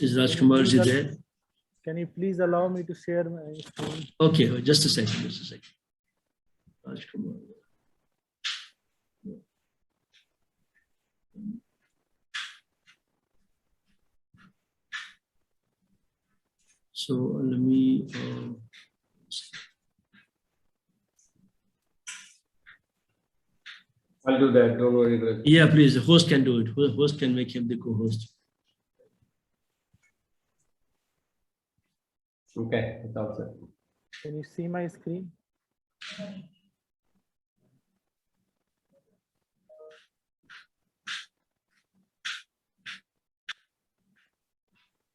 Is Rajkumarji there? Can you please allow me to share my screen? Okay, just a second, just a second. Rajkumar. So let me. I'll do that. Don't worry. Yeah, please. The host can do it. Host can make him the co-host. Okay, that's all set. Can you see my screen?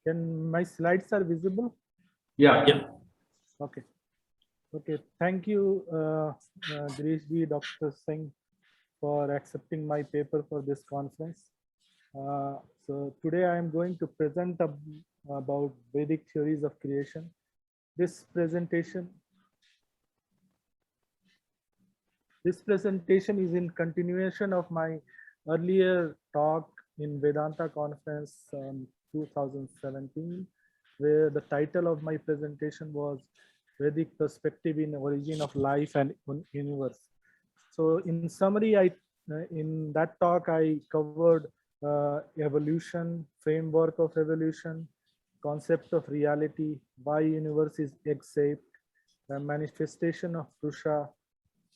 Can my slides are visible? Yeah. Yeah. Okay. Okay. Thank you, Girishji, Dr. Singh, for accepting my paper for this conference. So today I am going to present about Vedic theories of creation. This presentation is in continuation of my earlier talk in Vedanta conference 2017, where the title of my presentation was Vedic Perspective in Origin of Life and Universe. So in summary, in that talk I covered evolution, framework of evolution, concept of reality, why universe is egg-shaped, manifestation of Purusha,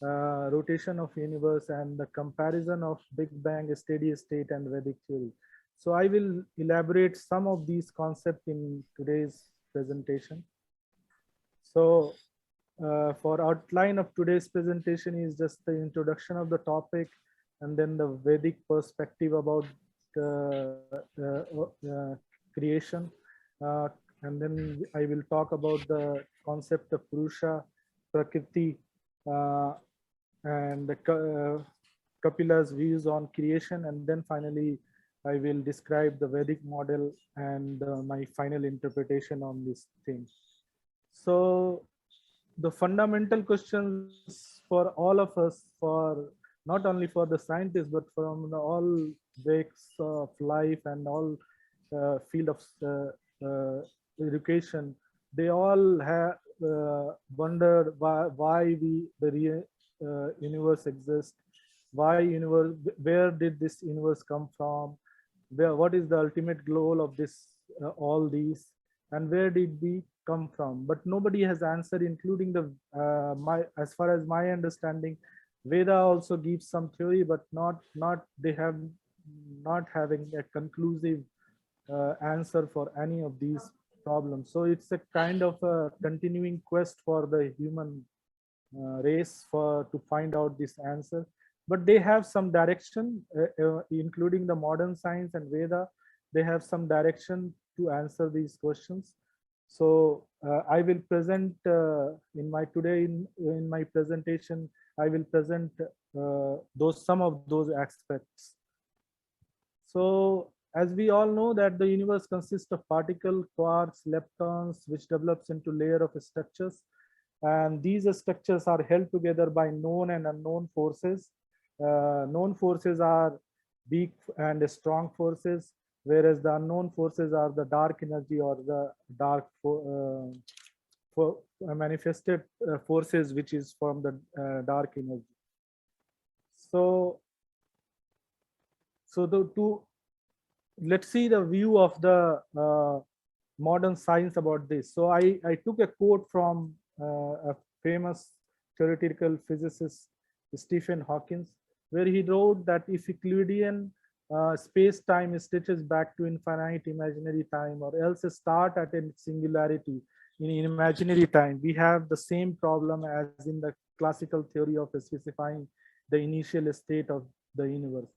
rotation of universe, and the comparison of Big Bang, steady state, and Vedic theory. So I will elaborate some of these concepts in today's presentation. So for outline of today's presentation is just the introduction of the topic, and then the Vedic perspective about creation, and then I will talk about the concept of Purusha, Prakriti, and Kapila's views on creation, and then finally I will describe the Vedic model and my final interpretation on this thing. So the fundamental questions for all of us, for not only for the scientists, but from all walks of life and all field of education, they all have wondered why the universe exists, why universe, where did this universe come from, what is the ultimate goal of this, all these, and where did we come from. But nobody has answered, including the as far as my understanding, Veda also gives some theory, but they have not having a conclusive answer for any of these problems. So it's a kind of a continuing quest for the human race to find out this answer. But they have some direction, including the modern science and Veda. They have some direction to answer these questions. So I will present in my presentation, I will present some of those aspects. So as we all know that the universe consists of particles, quarks, leptons, which develops into layer of structures. And these structures are held together by known and unknown forces. Known forces are weak and strong forces, whereas the unknown forces are the dark energy or the dark manifested forces, which is from the dark energy. So let's see the view of the modern science about this. So I took a quote from a famous theoretical physicist, Stephen Hawking, where he wrote that if Euclidean space-time stretches back to infinite imaginary time, or else start at a singularity in imaginary time, we have the same problem as in the classical theory of specifying the initial state of the universe.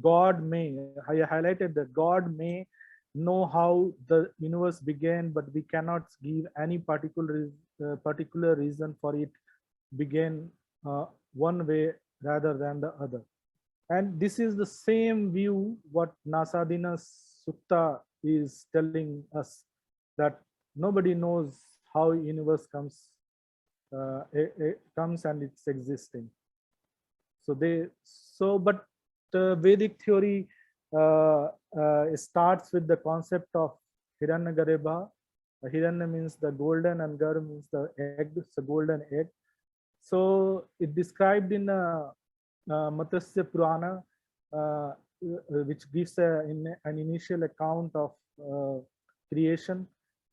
God may, I highlighted that God may know how the universe began, but we cannot give any particular reason for it began one way rather than the other. And this is the same view what Nasadina Sutta is telling us, that nobody knows how universe comes and it's existing. But Vedic theory starts with the concept of Hiranyakareba. Hiranya means the golden and Gar means the egg, it's a golden egg. So it described in Matsya Purana, which gives an initial account of creation.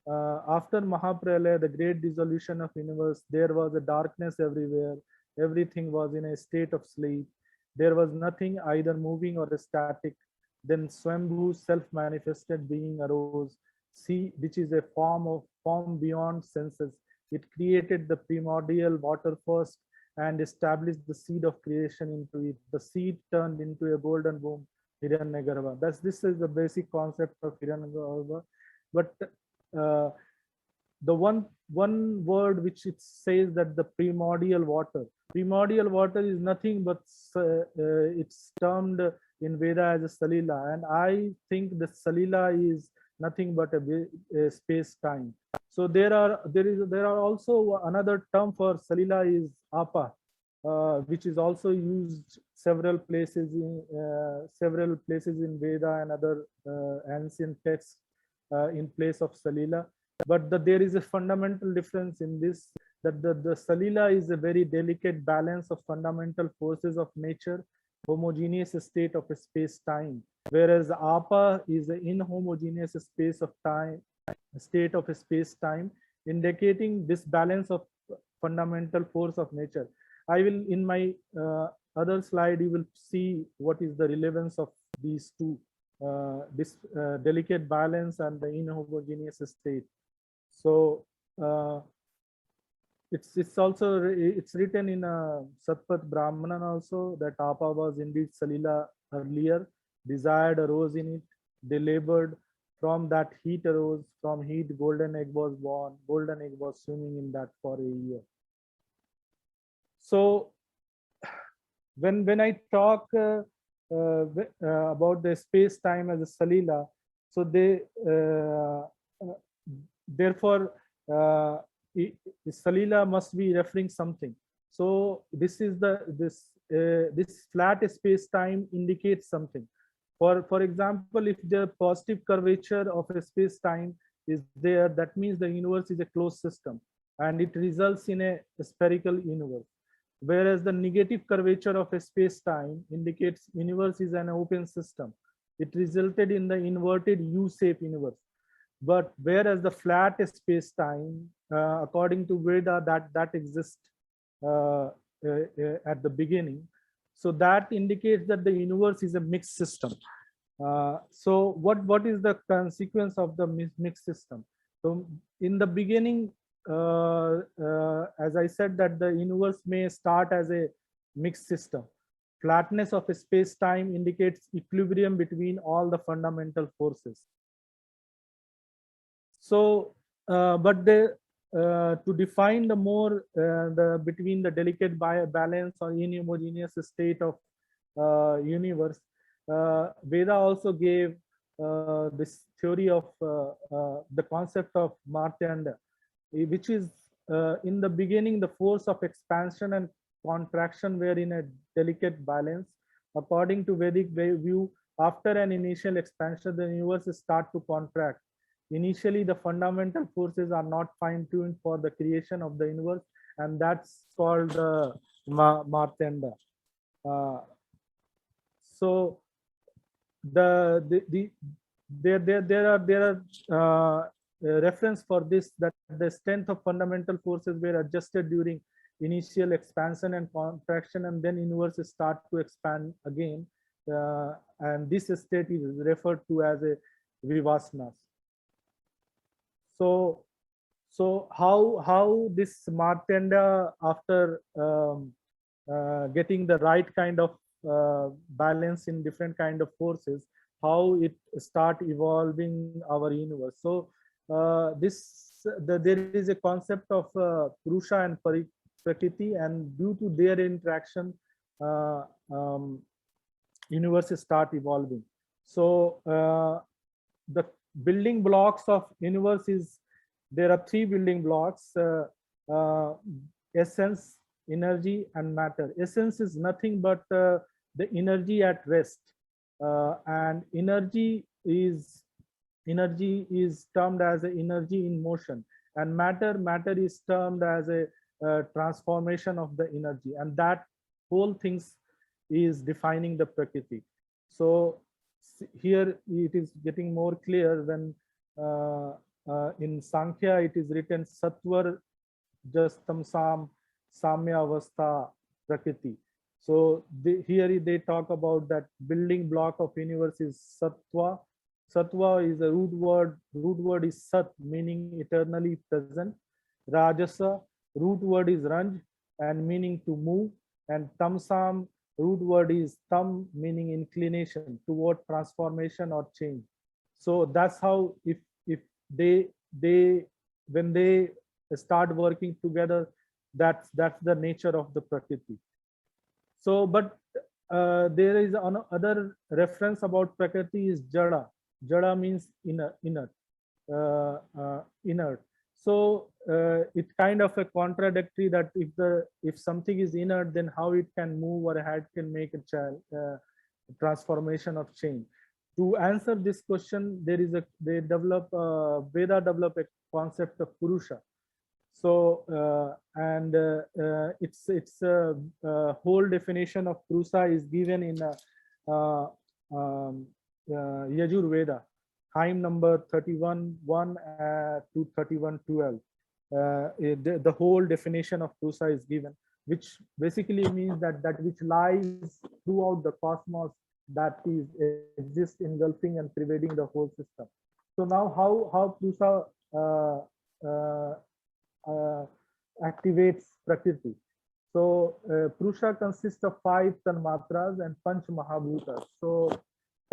After Mahapralaya, the great dissolution of universe, there was a darkness everywhere. Everything was in a state of sleep. There was nothing either moving or static. Then Swambhu self-manifested being arose, see, which is a form beyond senses. It created the primordial water first and established the seed of creation into it. The seed turned into a golden womb, Hiranyakareba. This is the basic concept of Hiranyakareba. But the one word which it says that the primordial water is nothing but it's termed in Veda as a Salila, and I think the Salila is nothing but a space time. So there are also another term for Salila is Apa, which is also used several places in Veda and other ancient texts in place of Salila. But there is a fundamental difference in this, that the Salila is a very delicate balance of fundamental forces of nature, homogeneous state of a space-time, whereas Apa is an inhomogeneous space of time, state of a space-time, indicating this balance of fundamental force of nature. I will, in my other slide, you will see what is the relevance of these two, this delicate balance and the inhomogeneous state. So it's also written in Satpat Brahmanan also that Apa was indeed Salila earlier. Desired arose in it. They labored. From that heat arose. From heat golden egg was born. Golden egg was swimming in that for a year. So when I talk about the space time as a Salila, so they therefore Salila must be referring something. So this is this flat space time indicates something. For example, if the positive curvature of a space time is there, that means the universe is a closed system and it results in a spherical universe. Whereas the negative curvature of a space time indicates universe is an open system. It resulted in the inverted U-shaped universe. But whereas the flat space time, according to Veda, that exists at the beginning, so that indicates that the universe is a mixed system. So what is the consequence of the mixed system? So in the beginning, as I said, that the universe may start as a mixed system. Flatness of space-time indicates equilibrium between all the fundamental forces. So, but to define the more between the delicate balance or inhomogeneous state of universe, Veda also gave this theory of the concept of Martyanda, which is in the beginning the force of expansion and contraction were in a delicate balance. According to Vedic view, after an initial expansion, the universe start to contract. Initially, the fundamental forces are not fine-tuned for the creation of the universe, and that's called Martyanda. So there are reference for this, that the strength of fundamental forces were adjusted during initial expansion and contraction, and then universe start to expand again, and this state is referred to as a vivasana. So how this Martyanda, after getting the right kind of balance in different kind of forces, how it start evolving our universe. So there is a concept of Purusha and Prakriti, and due to their interaction, universes start evolving. So the building blocks of universe is, there are three building blocks: essence, energy, and matter. Essence is nothing but the energy at rest, and energy is energy is termed as a energy in motion, and matter is termed as a transformation of the energy, and that whole things is defining the Prakriti. So here it is getting more clear when in Sankhya it is written Sattvar Jastamsam Samya Avastha Prakriti. So here they talk about that building block of universe is Sattva. Sattva is a root word. Root word is Sat, meaning eternally present. Rajasa, root word is Ranj, and meaning to move. And Tamsam, root word is Tam, meaning inclination toward transformation or change. So that's how if they when they start working together, that's the nature of the Prakriti. So, but there is another reference about Prakriti is Jada. Jada means inert. So it's kind of a contradictory that if something is inert, then how it can move or how it can make a transformation of change. To answer this question, Veda develop a concept of Purusha. So its whole definition of Purusha is given in Yajur Veda, hymn number 31:1 to 31:12. The whole definition of Purusha is given, which basically means that which lies throughout the cosmos, that is exists engulfing and pervading the whole system. So now how Purusha activates Prakriti. So Purusha consists of 5 Tanmatras and Panch Mahabhutas. So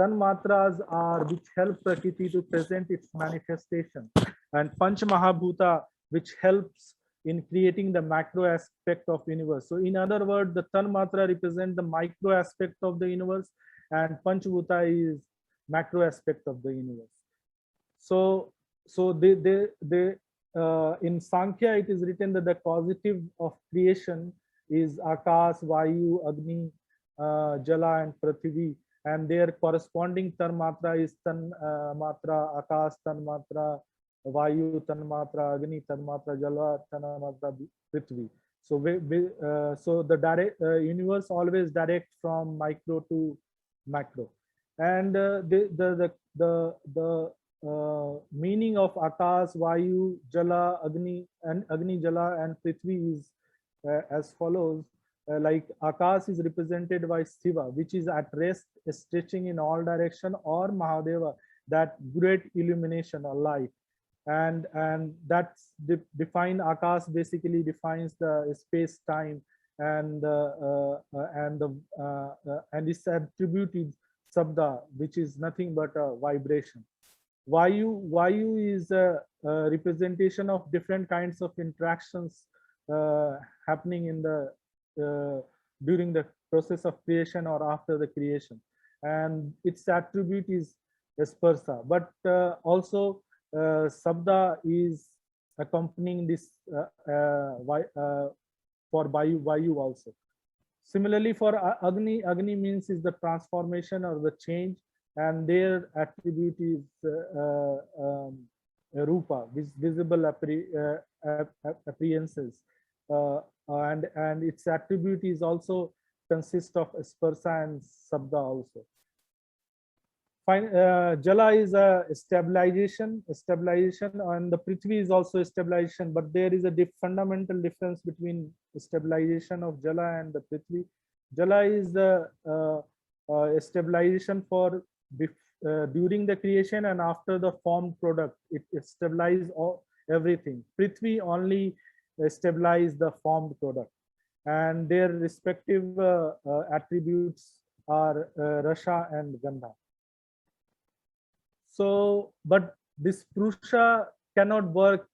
Tanmatras are which help Prakriti to present its manifestation, and Panch Mahabhuta which helps in creating the macro aspect of universe. So in other words, the Tanmatra represent the micro aspect of the universe, and Panchbhuta is macro aspect of the universe. So in Sankhya it is written that the causative of creation is Akas, Vayu, Agni, Jala and Prithvi, and their corresponding Tanmatra is Tanmatra, Akas Tanmatra, Vayu Tanmatra, Agni Tanmatra, Jala Tanmatra, Prithvi. So so the direct universe always direct from micro to macro, and the meaning of Akas, Vayu, Jala, Agni, Jala, and Prithvi is as follows. Like Akas is represented by Shiva, which is at rest, stretching in all direction, or Mahadeva, that great illumination or light, and that's define Akas basically defines the space time, and its attribute is Sabda, which is nothing but a vibration. Vayu is a representation of different kinds of interactions happening in the during the process of creation or after the creation, and its attribute is Sparsa. But also Sabda is accompanying this for Vayu also. Similarly, for Agni means is the transformation or the change, and their attribute is Rupa, visible appearances, and its attribute is also consists of Sparsa and Sabda also. Jala is a stabilization, and the Prithvi is also stabilization, but there is a fundamental difference between stabilization of Jala and the Prithvi. Jala is the stabilization for during the creation and after the formed product. It stabilizes everything. Prithvi only stabilize the formed product, and their respective attributes are Rasha and Gandha. So, but this Purusha cannot work.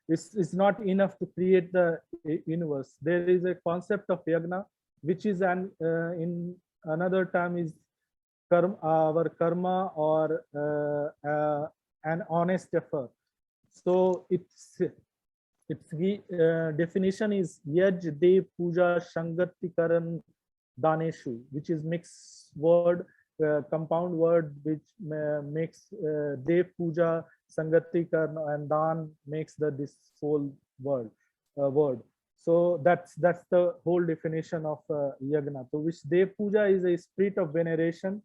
It's not enough to create the universe. There is a concept of Yagna, which is in another term is karma, our karma, or an honest effort. So its definition is Yaj De Puja Shangati Karan Daneshu, which is mixed word, compound word which makes Dev Puja, Sangati Karna, and Dan makes this whole word. So that's the whole definition of yagna. So which Dev Puja is a spirit of veneration.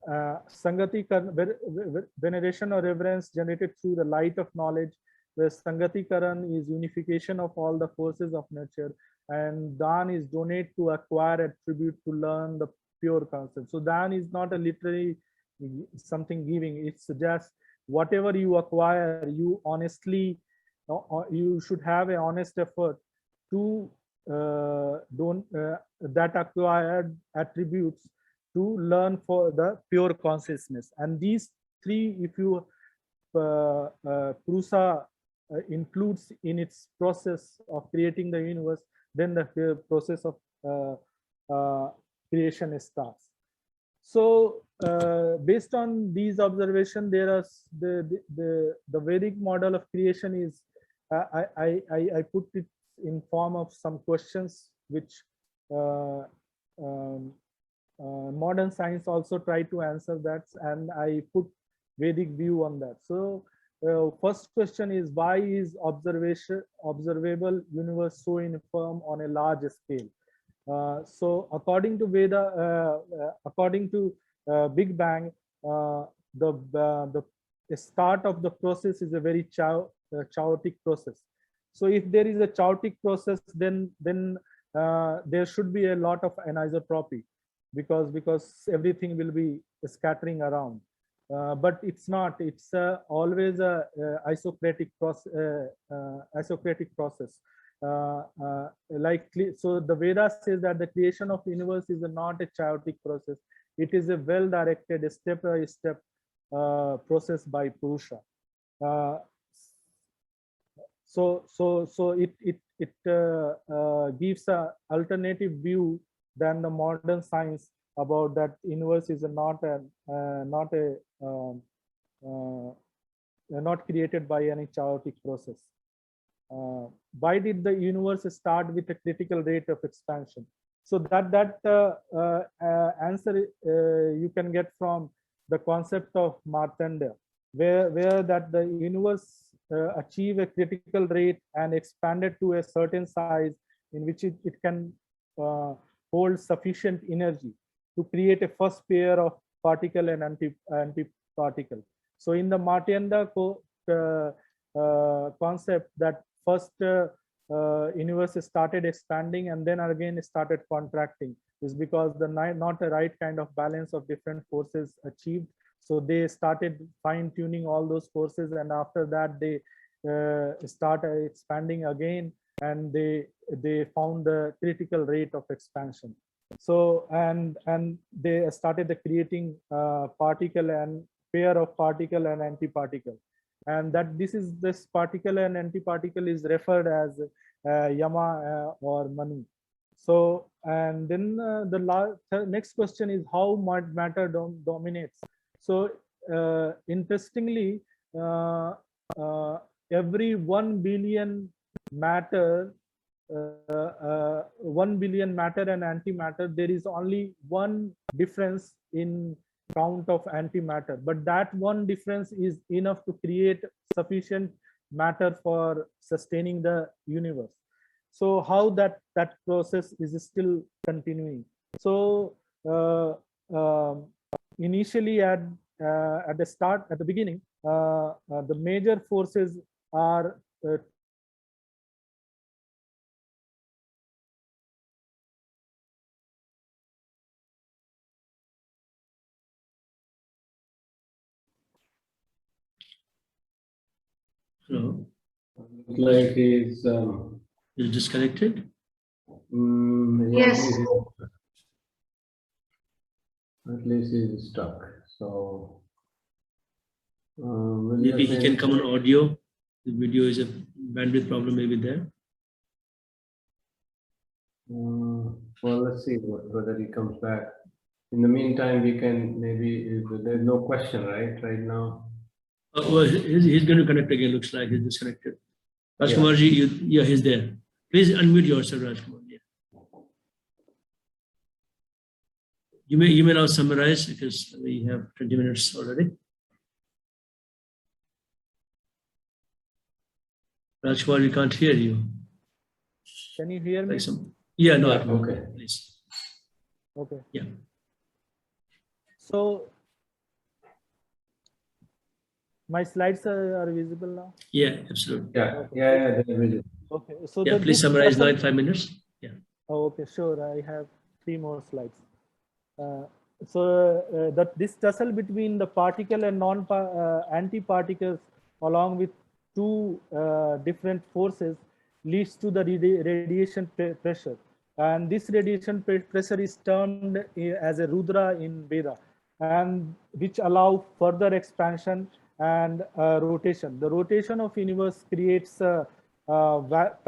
Sangati Karan, veneration or reverence generated through the light of knowledge, where Sangati Karan is unification of all the forces of nature, and Dan is donate to acquire attribute to learn the pure concept. So Dan is not a literary something giving, it's just whatever you acquire, you honestly, you should have an honest effort to that acquired attributes to learn for the pure consciousness. And these three, if you Purusa includes in its process of creating the universe, then the process of creation starts. So based on these observations, there are the Vedic model of creation is I put it in form of some questions which modern science also try to answer that, and I put Vedic view on that. So first question is, why is observable universe so infirm on a large scale? So according to Veda, according to Big Bang, the start of the process is a very chaotic process. So if there is a chaotic process, then there should be a lot of anisotropy, because everything will be scattering around. But it's not. It's always a isocratic process. So the Veda says that the creation of universe is not a chaotic process. It is a well-directed, step-by-step process by Purusha. So it gives a alternative view than the modern science about that universe is not created by any chaotic process. Why did the universe start with a critical rate of expansion? So that answer you can get from the concept of Martanda, where that the universe achieve a critical rate and expanded to a certain size in which it can hold sufficient energy to create a first pair of particle and anti-particle. So in the Martanda concept, that first universe started expanding and then again started contracting, is because the not a right kind of balance of different forces achieved. So they started fine-tuning all those forces, and after that they start expanding again, and they found the critical rate of expansion. So and they started creating particle and pair of particle and antiparticle, and that this particle and antiparticle is referred as Yama or Manu. So and then the next question is how matter dominates. So interestingly, every 1 billion matter, 1 billion matter and antimatter, there is only one difference in count of antimatter, but that one difference is enough to create sufficient matter for sustaining the universe. So how that process is still continuing. So initially at the beginning, the major forces are Hello. Like he's Is disconnected? yes. Yes. At least he's stuck. So Maybe he can come on audio. The video is a bandwidth problem, maybe there. Well, let's see whether he comes back. In the meantime, we can maybe, there's no question, right now. Well, he's going to connect again. Looks like he's disconnected. Rajkumarji, yeah, he's there. Please unmute yourself, Rajkumar. Yeah. You may now summarize because we have 20 minutes already. Rajkumar, we can't hear you. Can you hear me? Like some, yeah, no, Yeah, I can. okay. Please. Okay. Yeah. So my slides are visible now. Yeah, absolutely. Yeah, Okay. yeah, they're visible. Okay. So Yeah, please this summarize now tussle- in 5 minutes. Yeah. Oh, okay, sure. I have 3 more slides. That this tussle between the particle and antiparticles, along with two different forces, leads to the radiation pressure, and this radiation pressure is termed as a rudra in Veda, and which allow further expansion and rotation. The rotation of universe creates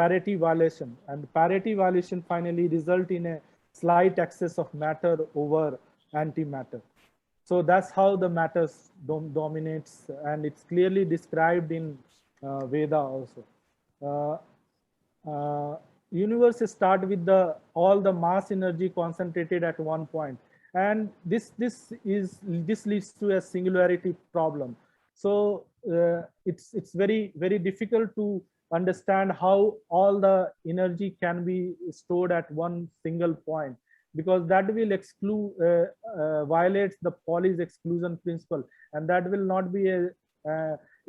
parity violation, and parity violation finally result in a slight excess of matter over antimatter. So that's how the matter dominates, and it's clearly described in Veda also. Universe start with all the mass energy concentrated at one point, and this leads to a singularity problem. So it's very difficult to understand how all the energy can be stored at one single point, because that will exclude violates the Pauli's exclusion principle, and that will not be a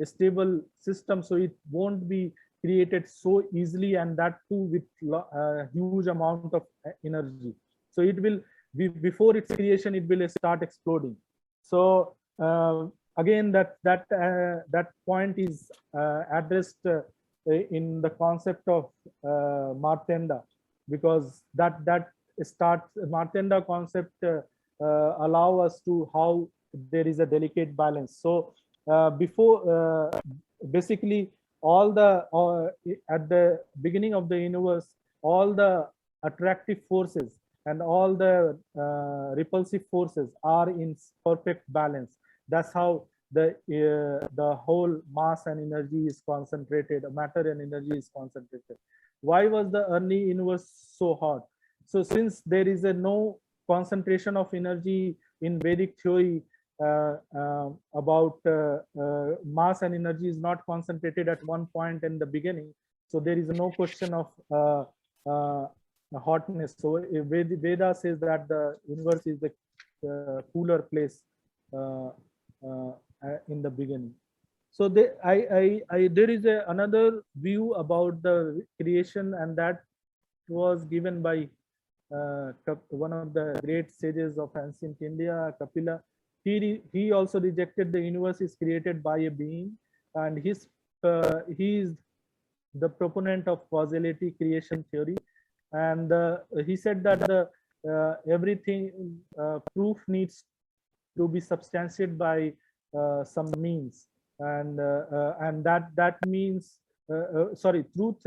stable system, so it won't be created so easily, and that too with huge amount of energy. So it will be, before its creation, it will start exploding. So again, that point is addressed in the concept of Martanda, because that starts Martanda concept allow us to how there is a delicate balance. So before basically all the at the beginning of the universe, all the attractive forces and all the repulsive forces are in perfect balance. That's how the whole mass and energy is concentrated, matter and energy is concentrated. Why was the early universe so hot? So since there is no concentration of energy in Vedic theory, about mass and energy is not concentrated at one point in the beginning, so there is no question of hotness. So Veda says that the universe is the cooler place in the beginning. So there is another view about the creation, and that was given by one of the great sages of ancient India, Kapila. He also rejected the universe is created by a being, and he is the proponent of causality creation theory, and he said that the everything proof needs to be substantiated by some means, and that means truth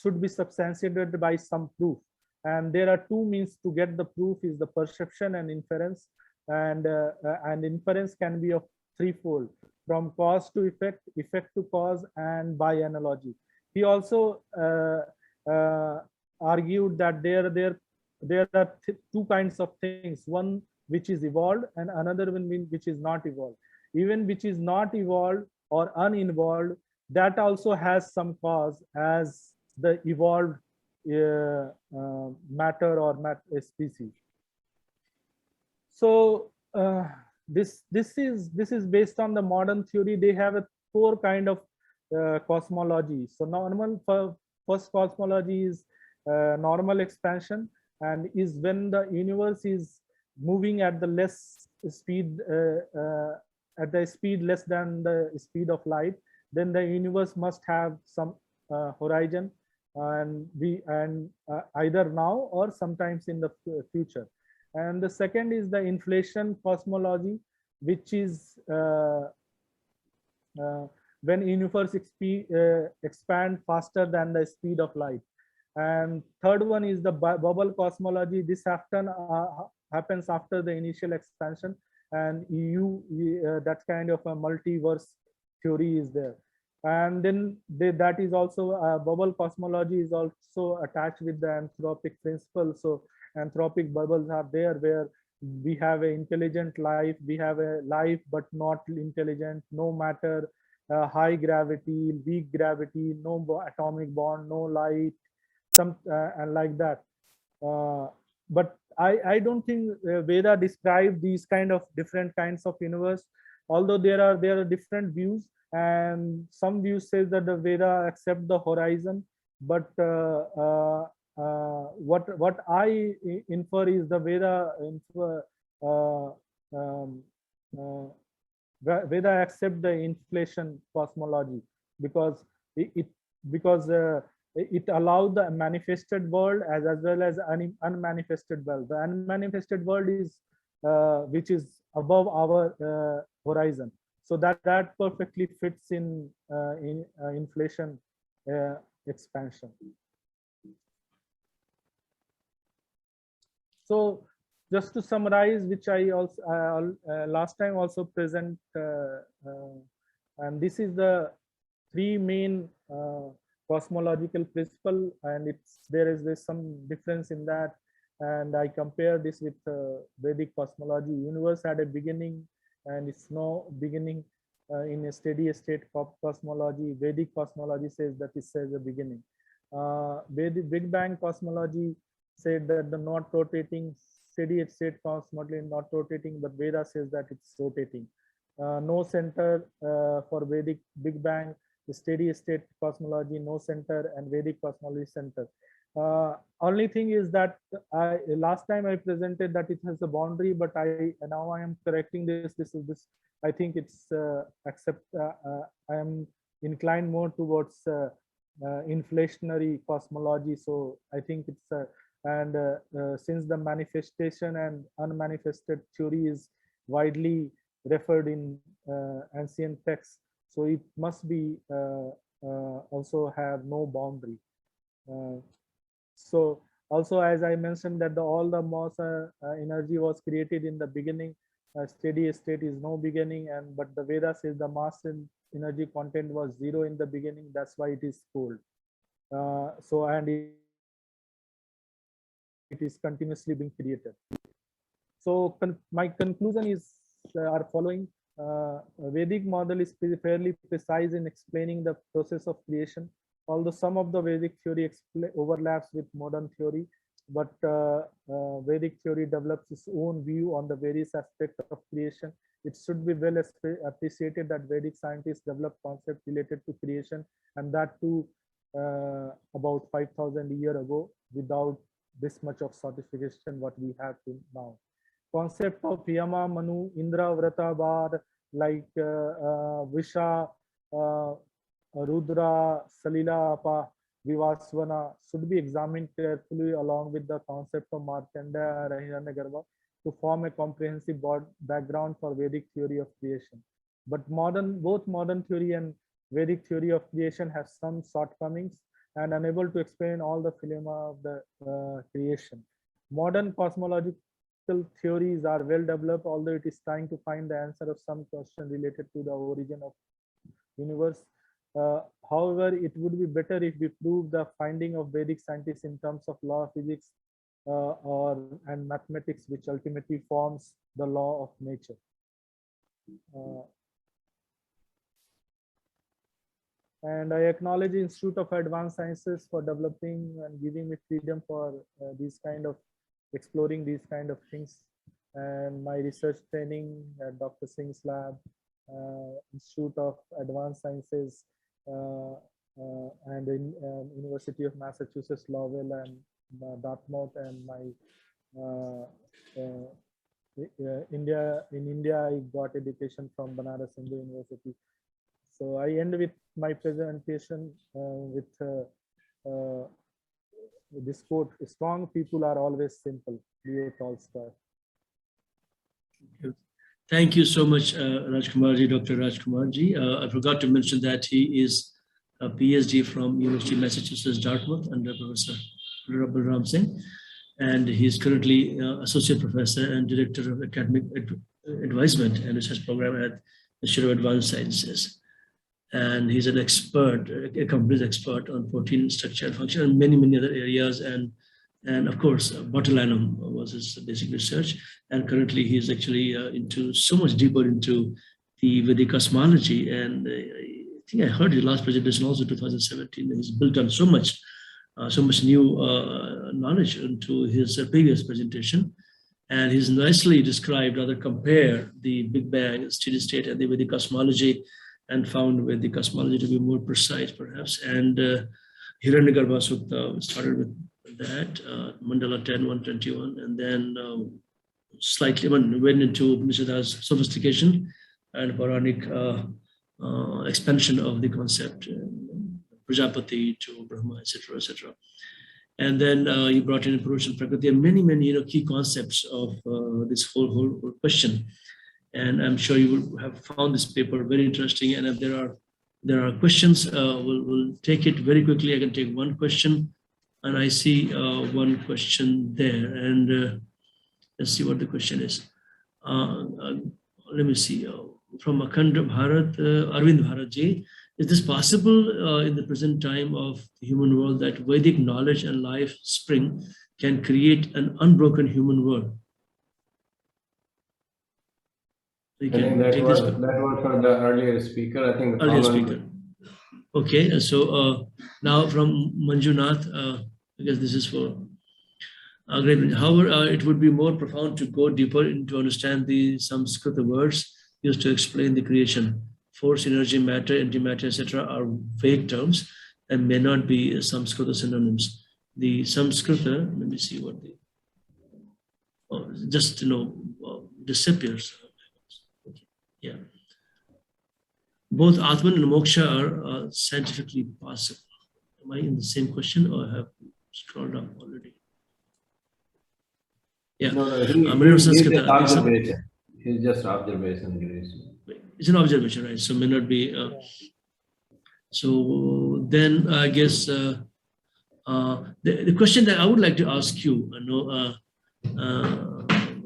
should be substantiated by some proof, and there are two means to get the proof: is the perception and inference, and inference can be of threefold: from cause to effect, effect to cause, and by analogy. He also argued that there are two kinds of things: one which is evolved and another one which is not evolved. Even which is not evolved or uninvolved, that also has some cause, as the evolved matter or species. So this is based on the modern theory. They have a 4 kind of cosmology. So first cosmology is normal expansion, and is when the universe is moving at the less speed, at the speed less than the speed of light, then the universe must have some horizon, and either now or sometimes in the future. And the second is the inflation cosmology, which is when universe expand faster than the speed of light. And third one is the bubble cosmology. This often happens after the initial expansion, and that kind of a multiverse theory is there. And then that is also bubble cosmology is also attached with the anthropic principle. So anthropic bubbles are there, where we have an intelligent life, we have a life but not intelligent, no matter, high gravity, weak gravity, no atomic bond, no light, some and like that. But I don't think Veda describe these kind of different kinds of universe, although there are different views, and some views says that the Veda accept the horizon, but what I infer is the Veda infer, Veda accept the inflation cosmology, because it allowed the manifested world as well as unmanifested world. The unmanifested world is which is above our horizon, so that perfectly fits in inflation expansion. So just to summarize, which I also last time also present, and this is the three main cosmological principle, and there's some difference in that, and I compare this with Vedic cosmology. Universe had a beginning, and it's no beginning in a steady state cosmology. Vedic cosmology says that it says a beginning. Vedic Big Bang cosmology said that the not rotating, steady state cosmology not rotating, but Veda says that it's rotating. No center for Vedic Big Bang, the steady state cosmology, no center, and Vedic cosmology center. Only thing is that last time I presented that it has a boundary, but now I am correcting this. I think it's I am inclined more towards inflationary cosmology. So I think it's since the manifestation and unmanifested theory is widely referred in ancient texts, so it must be also have no boundary. So also, as I mentioned, that all the mass energy was created in the beginning. Steady state is no beginning, but the Veda says the mass and energy content was zero in the beginning. That's why it is cold. So and it is continuously being created. So my conclusion is are following. Vedic model is fairly precise in explaining the process of creation, although some of the Vedic theory overlaps with modern theory, but Vedic theory develops its own view on the various aspects of creation. It should be well appreciated that Vedic scientists developed concepts related to creation, and that too about 5,000 years ago, without this much of sophistication what we have to now. Concept of Yama, Manu, Indra, Vrata, Bar, like Visha, Rudra, Salila, Apa, Vivasvana should be examined carefully along with the concept of Markanda and Hiranyakareba to form a comprehensive background for Vedic theory of creation. But both modern theory and Vedic theory of creation have some shortcomings and unable to explain all the phenomena of the creation. Modern cosmological theories are well developed, although it is trying to find the answer of some question related to the origin of universe. However, it would be better if we prove the finding of Vedic scientists in terms of law of physics and mathematics, which ultimately forms the law of nature. And I acknowledge the Institute of Advanced Sciences for developing and giving me freedom for these kind of exploring these kind of things. And my research training at Dr. Singh's lab, Institute of Advanced Sciences, and in University of Massachusetts Lowell and Dartmouth, and my in India I got education from Banaras Hindu University. So I end with my presentation with this quote: "Strong people are always simple." Leo Tolstoy. Thank you so much, Rajkumarji, Dr. Rajkumarji. I forgot to mention that he is a PhD from University of Massachusetts, Dartmouth, under Professor Balram Singh. And he's currently Associate Professor and Director of Academic Advisement and Research Program at the Institute of Advanced Sciences. And he's an expert, a accomplished expert on protein structure and function and many, many other areas. And And of course, botulinum was his basic research. And currently he is actually into so much deeper into the Vedic cosmology. And I think I heard his last presentation also 2017. He's built on so much new knowledge into his previous presentation. And he's nicely described, rather compare the Big Bang, steady state, and the Vedic cosmology, and found Vedic cosmology to be more precise, perhaps. And Hiranyakareba Sukta started with that, Mandala 10, 121, and then slightly went into Upanishad's sophistication and Puranic expansion of the concept, Prajapati to Brahma, etc., etc. And then he brought in Purusha and Prakriti and many key concepts of this whole question. And I'm sure you will have found this paper very interesting. And if there are questions, we'll take it very quickly. I can take one question, and I see one question there. And let's see what the question is. Let me see. From Akhand Bharat, Arvind Bharatji. Is this possible in the present time of the human world that Vedic knowledge and life spring can create an unbroken human world? I think that was for the earlier speaker. I think the earlier speaker. Okay, so now from Manjunath, I guess this is for great. However, it would be more profound to go deeper into understand the Samskrita words used to explain the creation. Force, energy, matter, antimatter, etc. are vague terms and may not be Samskrita synonyms. The Samskrita, let me see what the, just disappears. Okay. Yeah. Both Atman and Moksha are scientifically possible. Am I in the same question or have scrolled up already? Yeah. No, he's just observation. It's just observation. It's an observation, right? So may not be. So then I guess the question that I would like to ask you,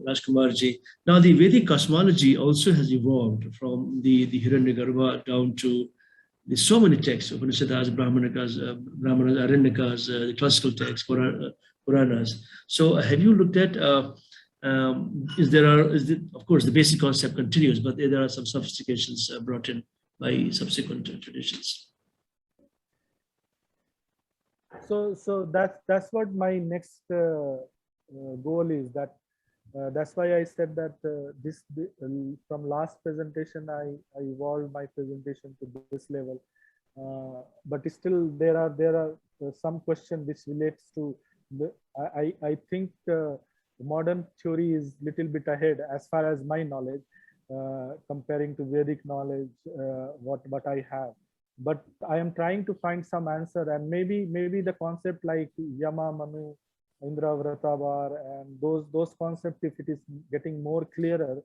Rajkumarji. Now the Vedic cosmology also has evolved from the Hiranyakareba down to the so many texts, Upanishads, Brahmanas, Aranyakas, the classical texts, Puranas. So have you looked at? Of course, the basic concept continues, but there are some sophistications brought in by subsequent traditions. So that's what my next goal is. That's why I said that from last presentation I evolved my presentation to this level, but still there are some questions which relates to the. I think. Modern theory is little bit ahead as far as my knowledge, comparing to Vedic knowledge, what I have. But I am trying to find some answer, and maybe the concept like Yama, Manu, Indra, Vratavar, and those concepts, if it is getting more clearer,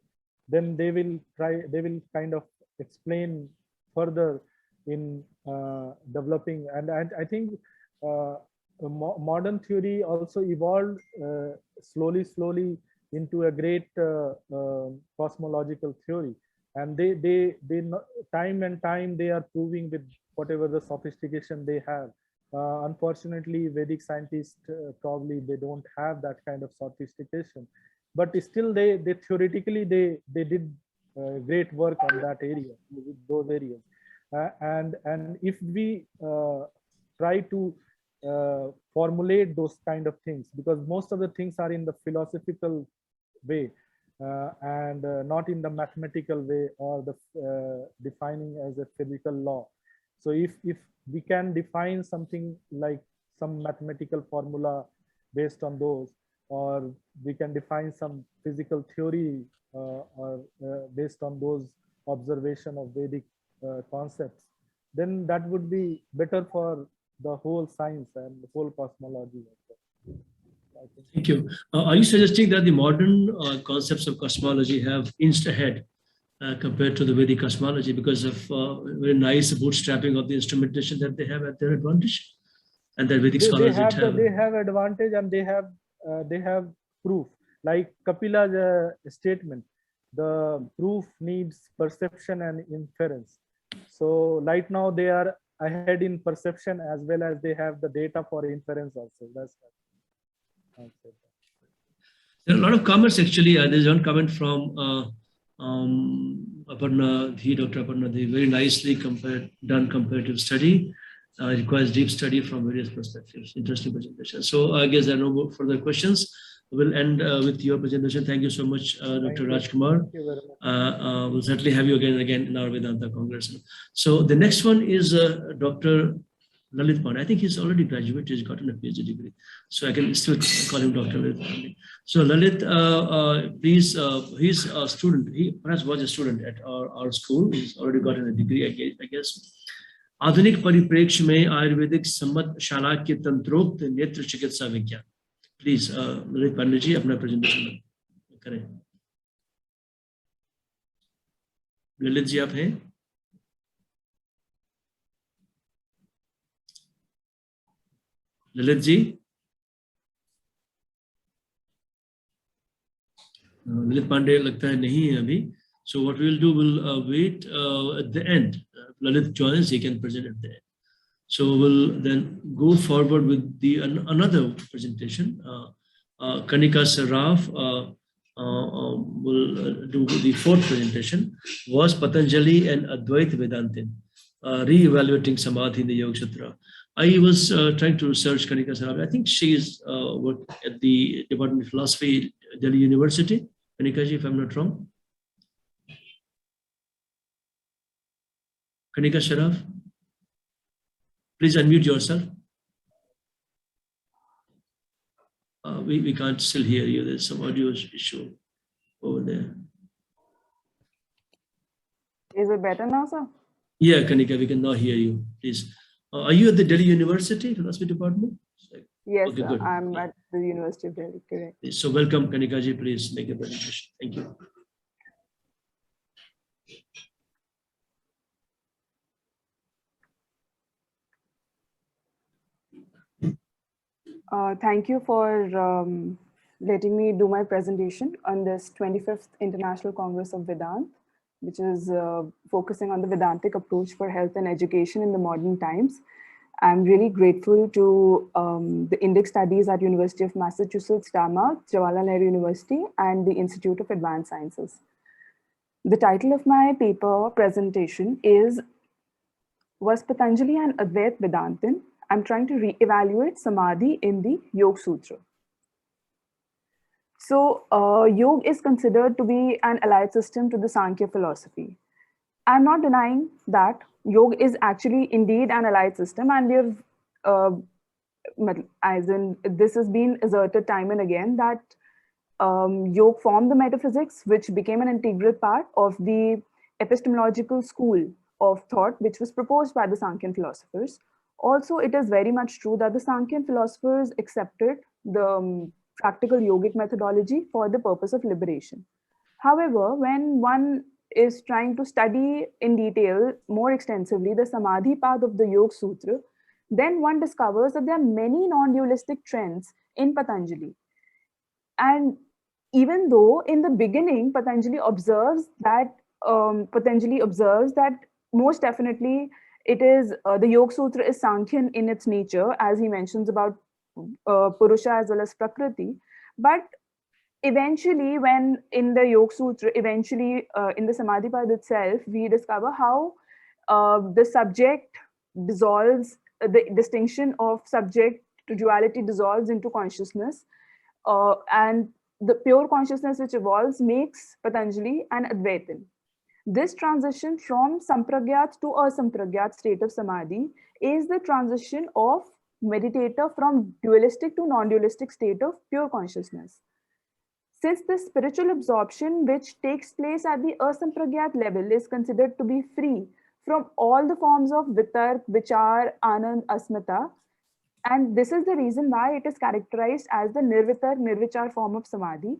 then they will kind of explain further in developing. And I think modern theory also evolved slowly into a great cosmological theory, and they time and time they are proving with whatever the sophistication they have. Unfortunately, Vedic scientists probably they don't have that kind of sophistication, but still they theoretically they did great work on that area, those areas, and if we try to formulate those kind of things, because most of the things are in the philosophical way and not in the mathematical way or the defining as a physical law. So if we can define something like some mathematical formula based on those, or we can define some physical theory or based on those observation of Vedic concepts, then that would be better for the whole science and the whole cosmology. Thank you. Are you suggesting that the modern concepts of cosmology have inched ahead compared to the Vedic cosmology because of very nice bootstrapping of the instrumentation that they have at their advantage, and that Vedic scholars they have advantage, and they have proof. Like Kapila's statement, the proof needs perception and inference. So right now they are ahead in perception as well as they have the data for inference also. That's right. answered that. There are a lot of comments actually. There's one comment from Aparna, Dr. Aparna, they very nicely done comparative study. Requires deep study from various perspectives. Interesting presentation. So I guess there are no more further questions. We'll end with your presentation. Thank you so much, Dr. Rajkumar. Thank you very much. We'll certainly have you again and again in our Vedanta Congress. So the next one is Dr. Lalit Pandey. I think he's already graduated. He's gotten a PhD degree. So I can still call him Dr. Lalit Pandey. So Lalit, please, he's a student. He perhaps was a student at our school. He's already gotten a degree, I guess. आधुनिक परिप्रेक्ष्य में आयुर्वेदिक सम्मत शाला के तंत्रोक्त नेत्र चिकित्सा विज्ञान. Please Lalit Pandey ji अपना प्रेजेंटेशन करें. ललित जी आप हैं? ललित जी? ललित पांडे लगता है नहीं है अभी. So what we'll do, we'll wait at the end. Lalit joins, he can present at the end. So we'll then go forward with the another presentation. Kanika Saraf will do the fourth presentation. Was Patanjali and Advaita Vedantin re-evaluating Samadhi in the Yoga Sutra? I was trying to research Kanika Saraf. I think she is worked at the Department of Philosophy, Delhi University. Kanika ji, if I'm not wrong. Kanika Sharaf, please unmute yourself. We can't still hear you. There's some audio issue over there. Is it better now, sir? Yeah, Kanika, we can now hear you. Please. Are you at the Delhi University Philosophy Department? Yes, okay, sir. good. I'm at the University of Delhi. Correct. So welcome, Kanika ji. Please make a presentation. Thank you. Thank you for letting me do my presentation on this 25th International Congress of Vedanta, which is focusing on the Vedantic approach for health and education in the modern times. I'm really grateful to the Indic Studies at University of Massachusetts, Dartmouth, Jawaharlal Nehru University, and the Institute of Advanced Sciences. The title of my paper presentation is Was Patanjali and Advaita Vedantin? I'm trying to re-evaluate Samadhi in the Yoga Sutra. So Yoga is considered to be an allied system to the Sankhya philosophy. I'm not denying that Yoga is actually indeed an allied system, and we have, as in this has been asserted time and again, that Yoga formed the metaphysics, which became an integral part of the epistemological school of thought, which was proposed by the Sankhyan philosophers. Also, it is very much true that the Sankhyan philosophers accepted the practical yogic methodology for the purpose of liberation. However, when one is trying to study in detail more extensively the Samadhi path of the Yoga Sutra, then one discovers that there are many non-dualistic trends in Patanjali. And even though in the beginning, Patanjali observes that most definitely it is the Yoga Sutra is Sankhyan in its nature, as he mentions about Purusha as well as Prakriti. But eventually, when in the Yoga Sutra, in the Samadhi path itself, we discover how the subject dissolves, the distinction of subject to duality dissolves into consciousness, and the pure consciousness which evolves makes Patanjali an Advaitin. This transition from Sampragyat to Asampragyat state of Samadhi is the transition of meditator from dualistic to non-dualistic state of pure consciousness. Since the spiritual absorption which takes place at the Asampragyat level is considered to be free from all the forms of Vitark, Vichar, Anand, Asmita, and this is the reason why it is characterized as the Nirvitark, Nirvichar form of Samadhi.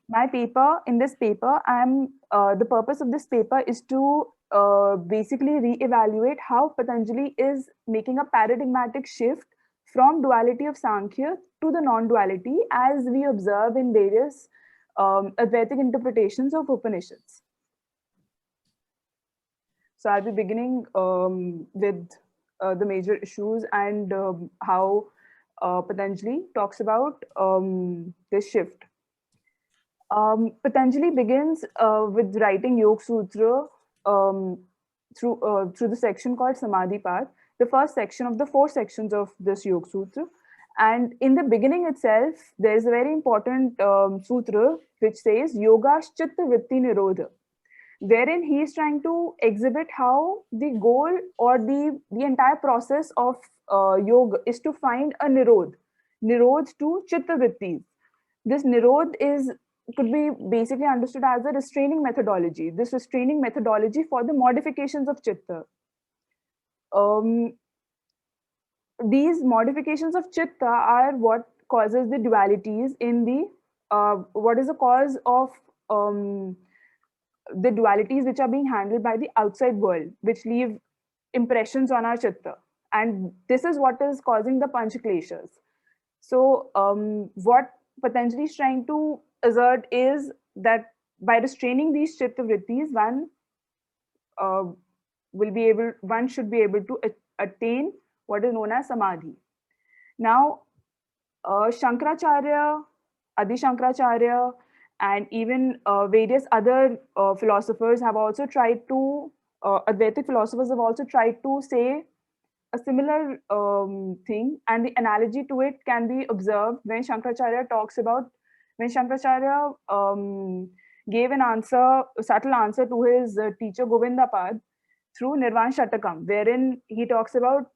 My paper, in this paper, the purpose of this paper is to basically re-evaluate how Patanjali is making a paradigmatic shift from duality of Sankhya to the non-duality as we observe in various Advaitic interpretations of Upanishads. So I'll be beginning with the major issues and how Patanjali talks about this shift. Patanjali begins with writing Yoga Sutra through the section called Samadhi Path, the first section of the 4 sections of this Yoga Sutra. And in the beginning itself, there is a very important sutra which says Yoga Chitta Vritti Nirodha, wherein he is trying to exhibit how the goal or the entire process of yoga is to find a nirodh to chitta vrittis. This nirodh could be basically understood as a restraining methodology. This restraining methodology for the modifications of chitta. These modifications of chitta are what causes the dualities in the what is the cause of the dualities which are being handled by the outside world, which leave impressions on our chitta, and this is what is causing the panch kleshas. So what Patanjali is trying to assert is that by restraining these chitta vrittis, one should be able to attain what is known as samadhi. Now, Shankaracharya, Adi Shankaracharya, and even various other philosophers have also tried to, Advaitic philosophers have also tried to say a similar thing, and the analogy to it can be observed when Shankaracharya gave a subtle answer to his teacher Govindapad through Nirvan Shatakam, wherein he talks about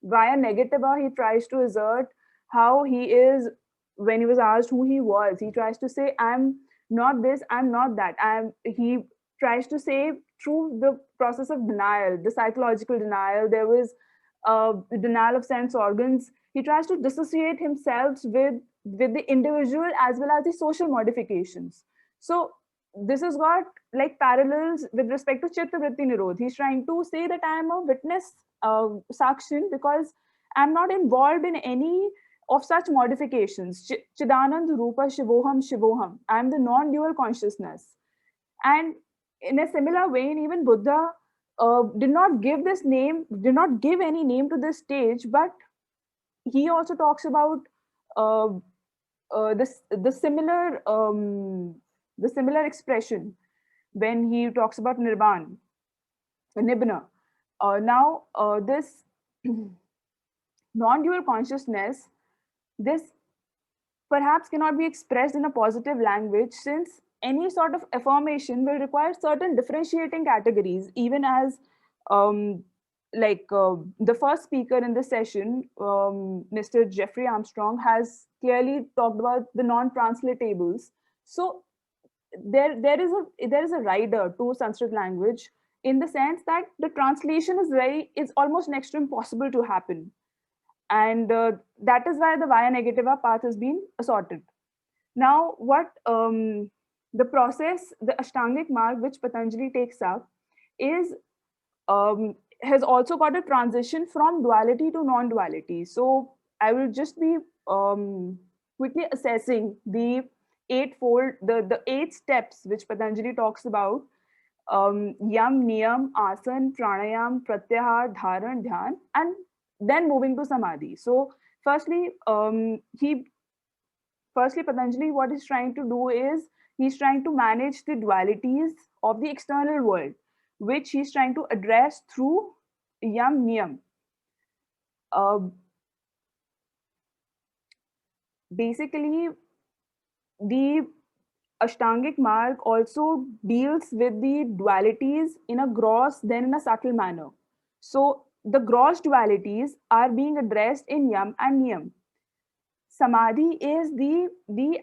via negativa, he tries to assert how he is, when he was asked who he was, he tries to say, I'm not this, I'm not that. He tries to say through the process of denial, the psychological denial, there was the denial of sense organs. He tries to dissociate himself with the individual as well as the social modifications. So this has got like parallels with respect to Chitta Vritti Nirodh. He's trying to say that I am a witness, Sakshin, because I'm not involved in any of such modifications. Chidanand Rupa Shivoham Shivoham. I'm the non-dual consciousness. And in a similar vein, even Buddha did not give any name to this stage, but he also talks about the similar expression when he talks about Nibbana. This non-dual consciousness, this perhaps cannot be expressed in a positive language, since any sort of affirmation will require certain differentiating categories, even as the first speaker in this session, Mr. Jeffrey Armstrong, has clearly talked about the non-translatables. So there is a rider to Sanskrit language, in the sense that the translation is almost next to impossible to happen. And that is why the via negativa path has been assorted. Now, what the process, the Ashtangic mark which Patanjali takes up, is has also got a transition from duality to non-duality. So I will just be quickly assessing the eightfold, the 8 steps which Patanjali talks about: yam, niyam, asan, pranayam, pratyahar, dharan, dhyan, and then moving to samadhi. So firstly, Patanjali, what he's trying to do is he's trying to manage the dualities of the external world, which he's trying to address through yam, niyam. Basically, the Ashtangic mark also deals with the dualities in a gross, then in a subtle manner. So the gross dualities are being addressed in yam and niyam. Samadhi is the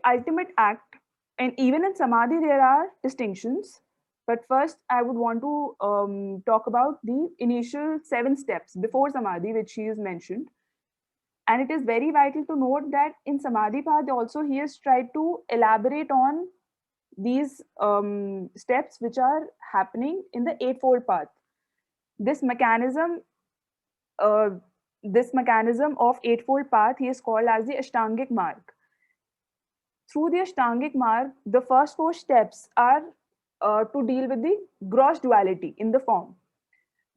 ultimate act, and even in samadhi there are distinctions. But first, I would want to talk about the initial 7 steps before samadhi, which he has mentioned. And it is very vital to note that in samadhi path also he has tried to elaborate on these steps which are happening in the eightfold path. This mechanism of eightfold path he is called as the Ashtangic mark. Through the Ashtangic mark, the first 4 steps are to deal with the gross duality in the form.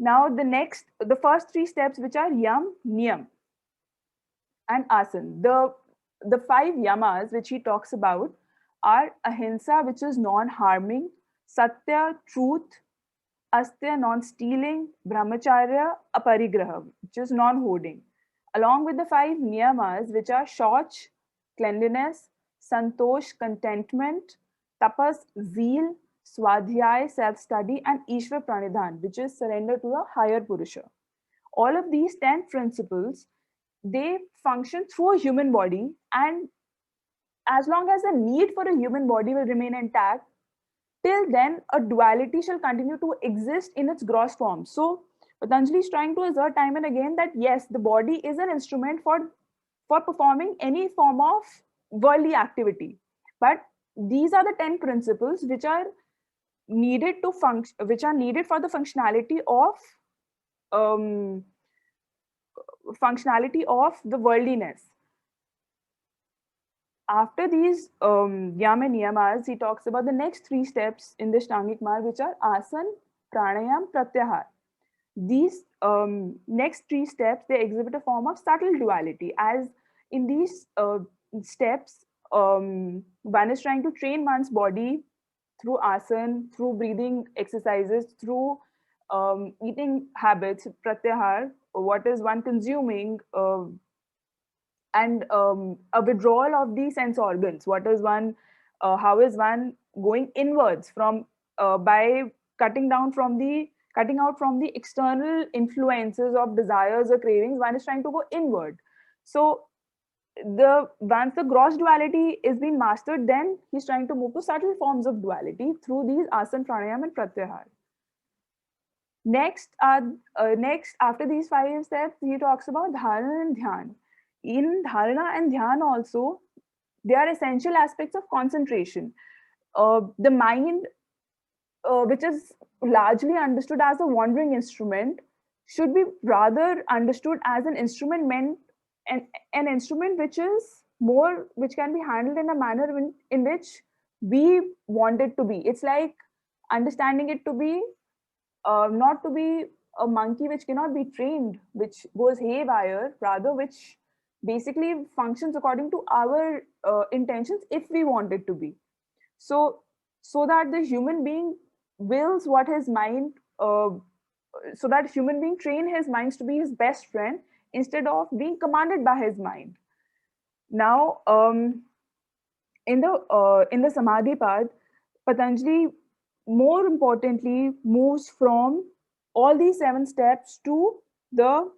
Now the first 3 steps, which are yam, niyam, and asan. The 5 yamas which he talks about are ahimsa, which is non-harming, satya, truth, astya, non-stealing, brahmacharya, aparigraha, which is non-hoarding, along with the 5 niyamas, which are shauch, cleanliness, santosh, contentment, tapas, zeal, swadhyay, self-study, and ishwar pranidhan, which is surrender to the higher purusha. All of these 10 principles, they function through a human body, and as long as the need for a human body will remain intact, till then a duality shall continue to exist in its gross form. So Patanjali is trying to assert time and again that yes, the body is an instrument for performing any form of worldly activity, but these are the 10 principles which are needed to function, which are needed for the um, functionality of the worldliness. After these yama and niyamas, he talks about the next 3 steps in the Shtangic marg, which are asan, pranayam, pratyahar. These next 3 steps, they exhibit a form of subtle duality, as in these steps, one is trying to train one's body through asan, through breathing exercises, through eating habits, pratyahar, what is one consuming, and a withdrawal of the sense organs. What is one? How is one going inwards from by cutting out from the external influences of desires or cravings? One is trying to go inward. So once the gross duality is being mastered, then he's trying to move to subtle forms of duality through these asan, pranayam, and pratyahar. Next, after these 5 steps, he talks about dharana and dhyan. In dharana and dhyan also, they are essential aspects of concentration. The mind, which is largely understood as a wandering instrument, should be rather understood as an instrument an instrument which can be handled in a manner in which we want it to be. It's like understanding it to be not to be a monkey which cannot be trained, which goes haywire, rather which basically functions according to our intentions if we want it to be. So that the human being wills what his mind, so that human being train his minds to be his best friend instead of being commanded by his mind. Now, in the Samadhi path, Patanjali more importantly moves from all these 7 steps to the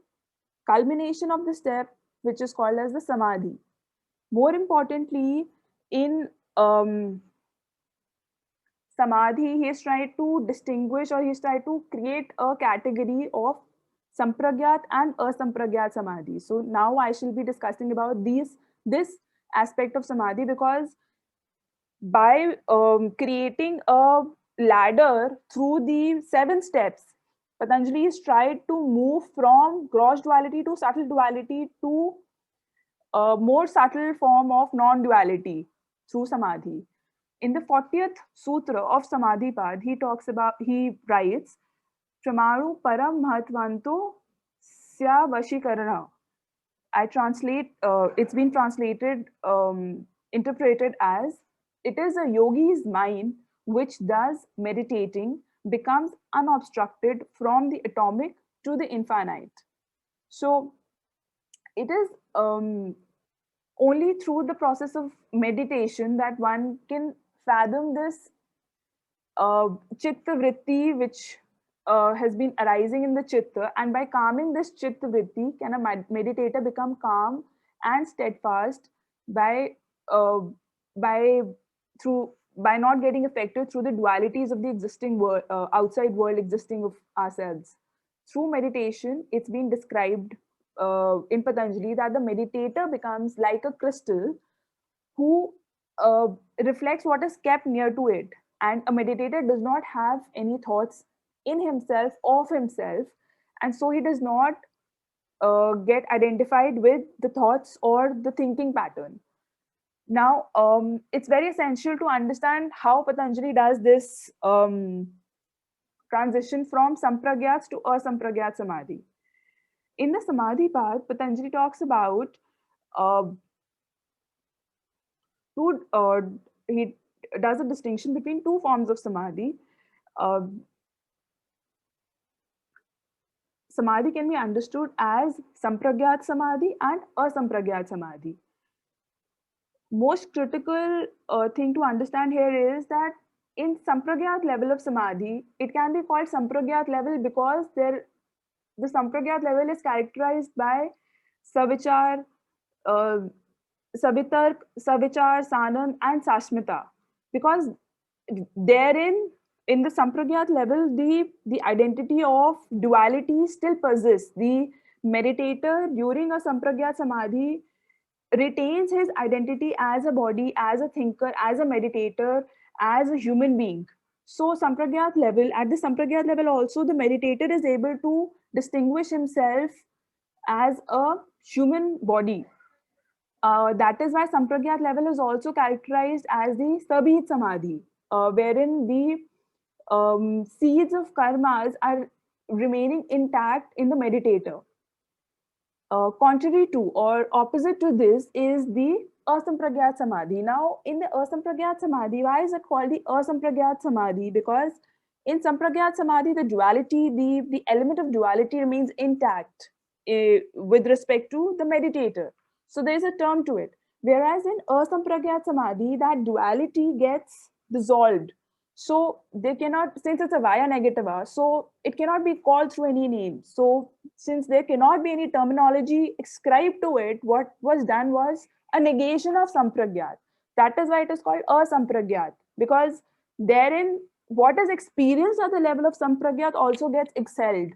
culmination of the step, which is called as the Samadhi. More importantly, in Samadhi, he is trying to distinguish, or he is trying to create a category of Sampragyat and Asampragyat Samadhi. So now I shall be discussing about this aspect of Samadhi, because by creating a ladder through the 7 steps, Patanjali has tried to move from gross duality to subtle duality to a more subtle form of non-duality through Samadhi. In the 40th Sutra of Samadhi Pad, he writes, Pramaru Param Mahatvanto Sya Vashikarana. I translate, it's been translated, interpreted as, it is a yogi's mind which, thus meditating, becomes unobstructed from the atomic to the infinite. So it is only through the process of meditation that one can fathom this chitta vritti which has been arising in the chitta, and by calming this chitta vritti, can a meditator become calm and steadfast by not getting affected through the dualities of the existing world, outside world existing of ourselves. Through meditation, it's been described in Patanjali that the meditator becomes like a crystal who reflects what is kept near to it, and a meditator does not have any thoughts in himself of himself, and so he does not get identified with the thoughts or the thinking pattern. Now, it's very essential to understand how Patanjali does this transition from Sampragyats to Asampragyat Samadhi. In the Samadhi path, Patanjali talks about He does a distinction between two forms of samadhi. Samadhi can be understood as sampragyat samadhi and asampragyat samadhi. Most critical thing to understand here is that in sampragyat level of samadhi, it can be called sampragyat level because the sampragyat level is characterized by savichar, savitark, savichar, sanand, and sashmita. Because therein, in the sampragyat level, the identity of duality still persists. The meditator during a sampragyat samadhi retains his identity as a body, as a thinker, as a meditator, as a human being. So sampragyat level, at the sampragyat level also, the meditator is able to distinguish himself as a human body. That is why sampragyat level is also characterized as the sabhit samadhi, wherein the seeds of karmas are remaining intact in the meditator. Contrary to or opposite to this is the asampragyat samadhi. Now, in the asampragyat samadhi, why is it called the asampragyat samadhi? Because in sampragyat samadhi, the duality, the element of duality remains intact with respect to the meditator. So there is a term to it. Whereas in asampragyat samadhi, that duality gets dissolved. So they cannot, since it's a vaya negativa, so it cannot be called through any name. So since there cannot be any terminology ascribed to it, what was done was a negation of sampragyat. That is why it is called asampragyat, because therein what is experienced at the level of sampragyat also gets excelled,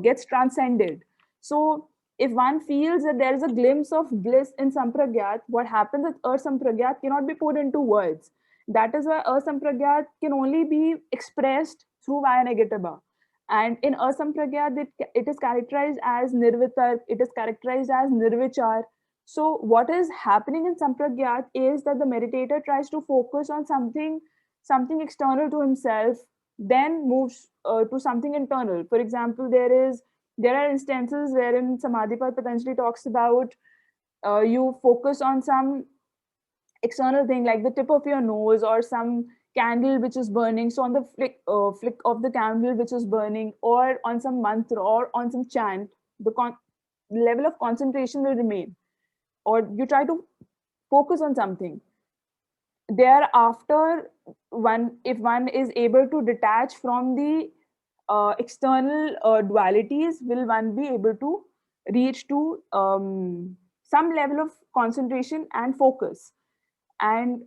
gets transcended. So if one feels that there is a glimpse of bliss in sampragyat, what happens with asampragyat cannot be put into words. That is why asampragyat can only be expressed through vaya negativa. And in asampragyat, it is characterized as nirvitark, it is characterized as nirvichar. So what is happening in sampragyat is that the meditator tries to focus on something external to himself, then moves to something internal. For example, there are instances wherein Samadhipad Patanjali talks about you focus on some external thing like the tip of your nose or some candle which is burning. So on the flick of the candle which is burning, or on some mantra or on some chant, the level of concentration will remain. Or you try to focus on something. Thereafter, if one is able to detach from the external dualities, will one be able to reach to some level of concentration and focus. And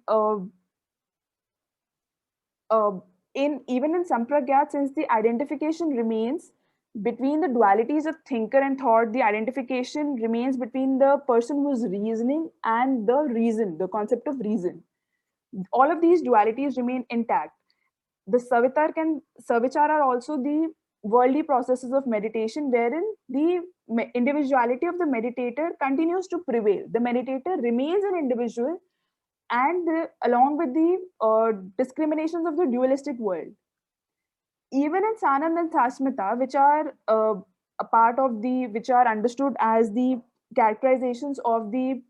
even in sampragyat, since the identification remains between the dualities of thinker and thought, the identification remains between the person who is reasoning and the reason, the concept of reason. All of these dualities remain intact. The savitark and savichar are also the worldly processes of meditation, wherein the individuality of the meditator continues to prevail. The meditator remains an individual, and along with the discriminations of the dualistic world. Even in Sanand and Sasmita, which are a part of which are understood as the characterizations of the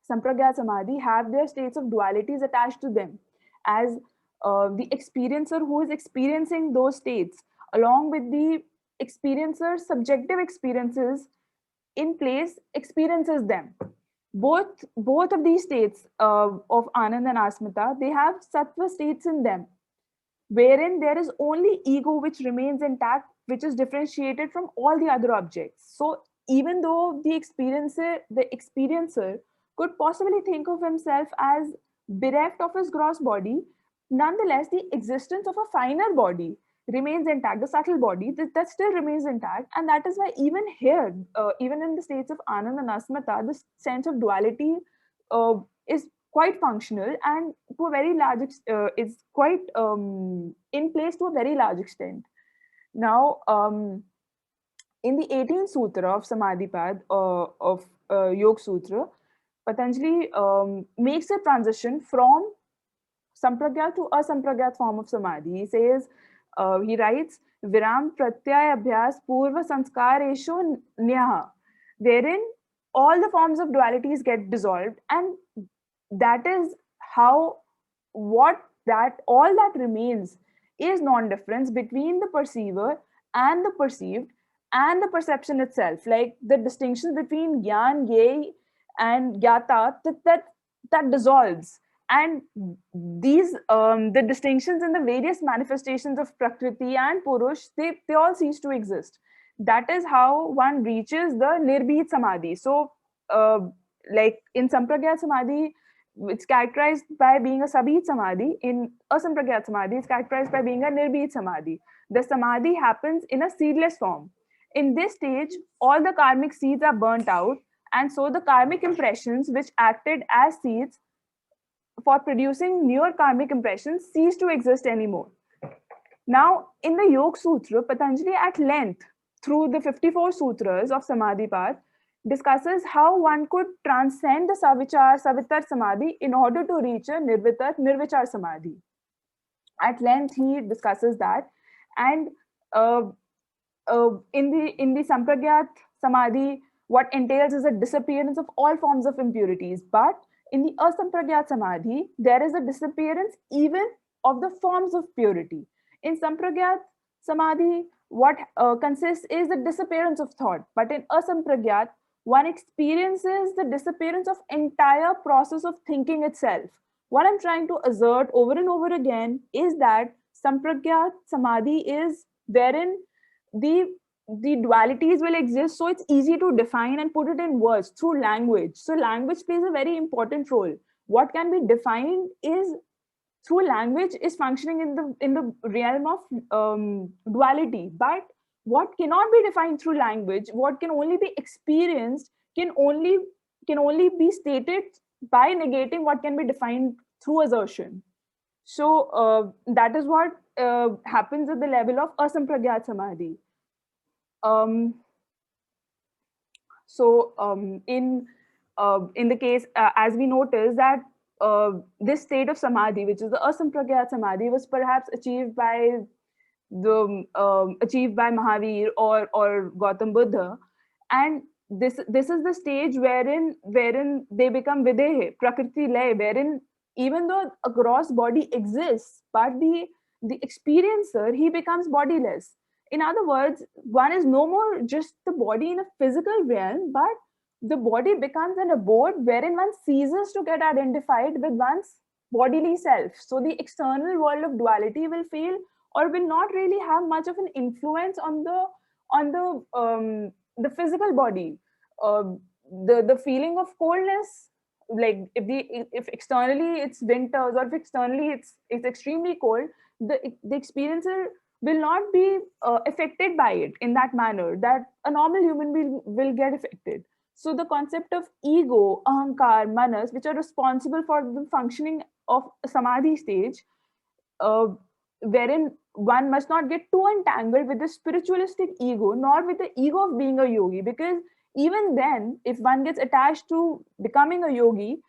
Sampragyat Samadhi, have their states of dualities attached to them, as the experiencer who is experiencing those states, along with the experiencer's subjective experiences in place, experiences them. Both of these states of Anand and Asmita, they have sattva states in them, wherein there is only ego which remains intact, which is differentiated from all the other objects. So even though the experiencer could possibly think of himself as bereft of his gross body, nonetheless the existence of a finer body remains intact, the subtle body that still remains intact. And that is why even here, even in the states of Anand and Asmita, the sense of duality is quite functional, and to a very large is quite in place to a very large extent. Now, in the 18th sutra of Samadhipad, of Yoga Sutra, Patanjali makes a transition from Sampragyat to Asampragyat form of Samadhi. He says, he writes, Viram Pratyay Abhyas Purva Sanskaresho Nyaha, wherein all the forms of dualities get dissolved, and that is how all that remains is non-difference between the perceiver and the perceived and the perception itself. Like the distinction between gyan, yay, and gyata, that dissolves. And these the distinctions in the various manifestations of prakriti and purush, they all cease to exist. That is how one reaches the nirbhit samadhi. So like in sampragyat samadhi, it's characterized by being a sabhit samadhi. In asampragyat samadhi, it's characterized by being a nirbhit samadhi. The samadhi happens in a seedless form. In this stage, all the karmic seeds are burnt out, and so the karmic impressions which acted as seeds for producing newer karmic impressions cease to exist anymore. Now, in the Yoga Sutra, Patanjali at length, through the 54 sutras of Samadhi path, discusses how one could transcend the Savitar Samadhi in order to reach a Nirvichar Samadhi. At length, he discusses that. And in the Sampragyat Samadhi, what entails is a disappearance of all forms of impurities. But in the Asampragyat Samadhi, there is a disappearance even of the forms of purity. In Sampragyat Samadhi, what consists is the disappearance of thought. But in Asampragyat, one experiences the disappearance of entire process of thinking itself. What I'm trying to assert over and over again is that Sampragyat Samadhi is wherein the dualities will exist, so it's easy to define and put it in words through language. So language plays a very important role. What can be defined is through language is functioning in the realm of duality. But what cannot be defined through language, what can only be experienced, can only be stated by negating what can be defined through assertion. So that is what happens at the level of asampragyat samadhi. In the case, as we notice that this state of samadhi, which is the asampragyat samadhi, was perhaps achieved by Mahavir or Gautam Buddha, and this is the stage wherein they become videhe, prakriti lay, wherein even though a gross body exists, but the experiencer, he becomes bodiless. In other words, one is no more just the body in a physical realm, but the body becomes an abode wherein one ceases to get identified with one's bodily self. So the external world of duality will fail or will not really have much of an influence on the physical body. The feeling of coldness, like if externally it's winters, or if externally it's extremely cold, the experiencer will not be affected by it in that manner that a normal human will get affected. So the concept of ego, ahankar, manas, which are responsible for the functioning of a samadhi stage, wherein one must not get too entangled with the spiritualistic ego, nor with the ego of being a yogi, because even then, if one gets attached to becoming a yogi,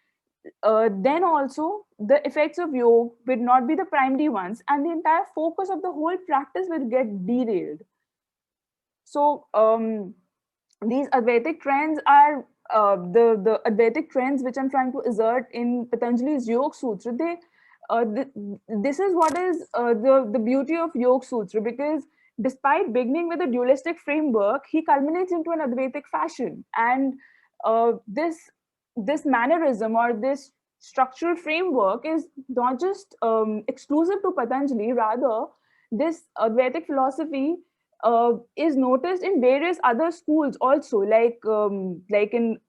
then also the effects of yoga will not be the primary ones, and the entire focus of the whole practice will get derailed. So these Advaitic trends are the Advaitic trends which I'm trying to assert in Patanjali's Yoga Sutra. This is what is the beauty of Yoga Sutra, because despite beginning with a dualistic framework, he culminates into an Advaitic fashion. And this mannerism or this structural framework is not just exclusive to Patanjali. Rather, this Advaitic philosophy is noticed in various other schools also, like in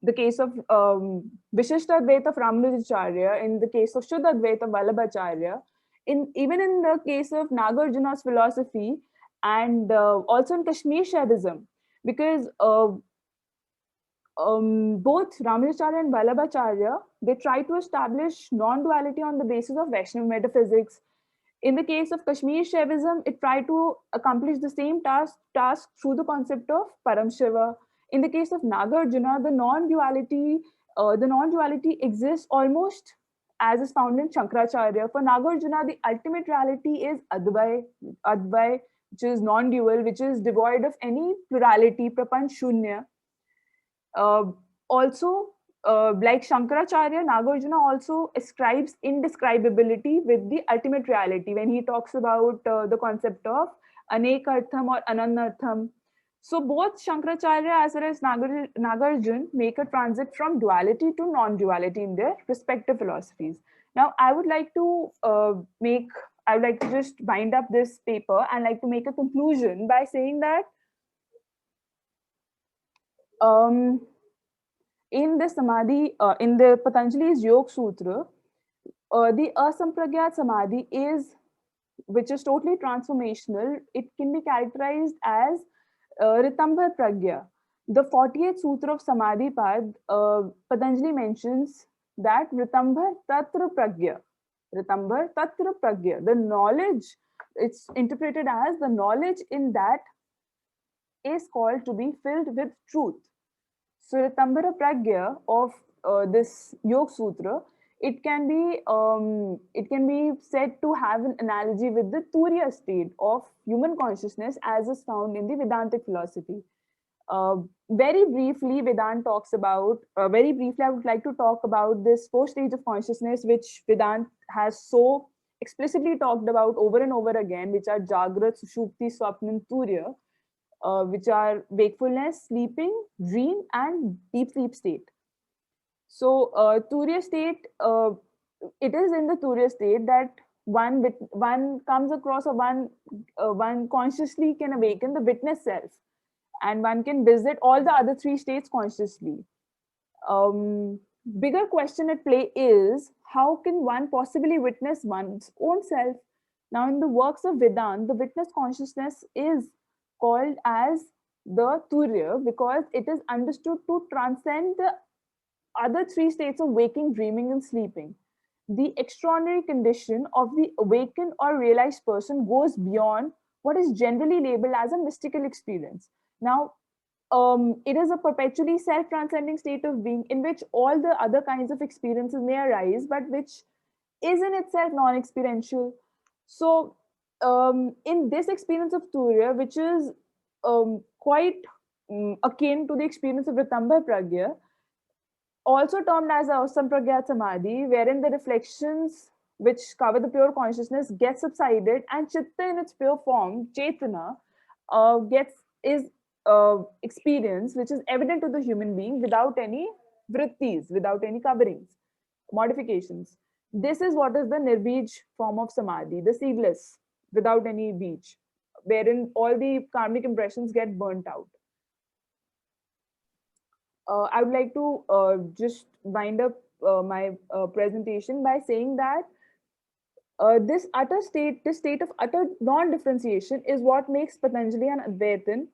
the case of Vishishta Advaita of Ramanujacharya, in the case of Shuddha Advaita of Vallabhacharya, even in the case of Nagarjuna's philosophy, and also in Kashmir Shaivism, because both Ramanujacharya and Vallabhacharya, they try to establish non-duality on the basis of Vaishnava metaphysics. In the case of Kashmir Shaivism, it tried to accomplish the same task through the concept of Param Shiva. In the case of Nagarjuna, the non-duality exists almost as is found in Shankaracharya. For Nagarjuna, the ultimate reality is Advai, which is non-dual, which is devoid of any plurality, prapanch shunya. Also, like Shankaracharya, Nagarjuna also ascribes indescribability with the ultimate reality when he talks about the concept of anekartham or ananartham. So both Shankaracharya as well as Nagarjuna make a transit from duality to non-duality in their respective philosophies. Now, I would like to just bind up this paper and like to make a conclusion by saying that in the Samadhi, in the Patanjali's Yoga Sutra, the Asampragyat Samadhi which is totally transformational. It can be characterized as Ritambhar Pragya. The 48th Sutra of Samadhi Pad, Patanjali mentions that Ritambhar Tatra Pragya. Ritambhar Tatra Pragya. The knowledge, it's interpreted as the knowledge in that is called to be filled with truth. So Ritambhara Pragya of this Yoga Sutra, it can be said to have an analogy with the Turiya state of human consciousness as is found in the Vedantic philosophy. Very briefly, Vedanta talks about, very briefly, I would like to talk about this fourth stage of consciousness, which Vedanta has so explicitly talked about over and over again, which are Jagrat, Sushupti, Swapna, and Turiya, which are wakefulness, sleeping, dream, and deep sleep state. So, Turiya state, it is in the Turiya state that one comes across or one consciously can awaken the witness self, and one can visit all the other three states consciously. Bigger question at play is how can one possibly witness one's own self? Now, in the works of Vedanta, the witness consciousness is called as the Turiya because it is understood to transcend the other three states of waking, dreaming, and sleeping. The extraordinary condition of the awakened or realized person goes beyond what is generally labeled as a mystical experience. Now, it is a perpetually self-transcending state of being in which all the other kinds of experiences may arise, but which is in itself non-experiential. So, in this experience of Turiya, which is quite akin to the experience of Ritambhar Pragya, also termed as Asampragyat Samadhi, wherein the reflections which cover the pure consciousness get subsided and Chitta in its pure form, Chetana, is experience which is evident to the human being without any vrittis, without any coverings, modifications. This is what is the nirbij form of Samadhi, the seedless, without any beach, wherein all the karmic impressions get burnt out. I would like to just wind up my presentation by saying that this state of utter non-differentiation is what makes Patanjali an Advaitin.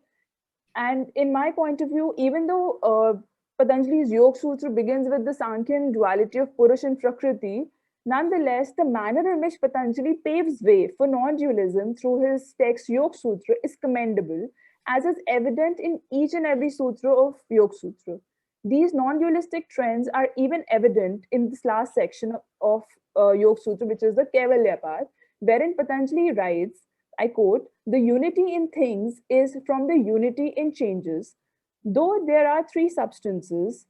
And in my point of view, even though Patanjali's Yoga Sutra begins with the Sankhyan duality of Purush and Prakriti, nonetheless, the manner in which Patanjali paves way for non-dualism through his text Yoga Sutra is commendable, as is evident in each and every sutra of Yoga Sutra. These non-dualistic trends are even evident in this last section of Yoga Sutra, which is the Kaivalya part, wherein Patanjali writes, I quote, "The unity in things is from the unity in changes. Though there are three substances,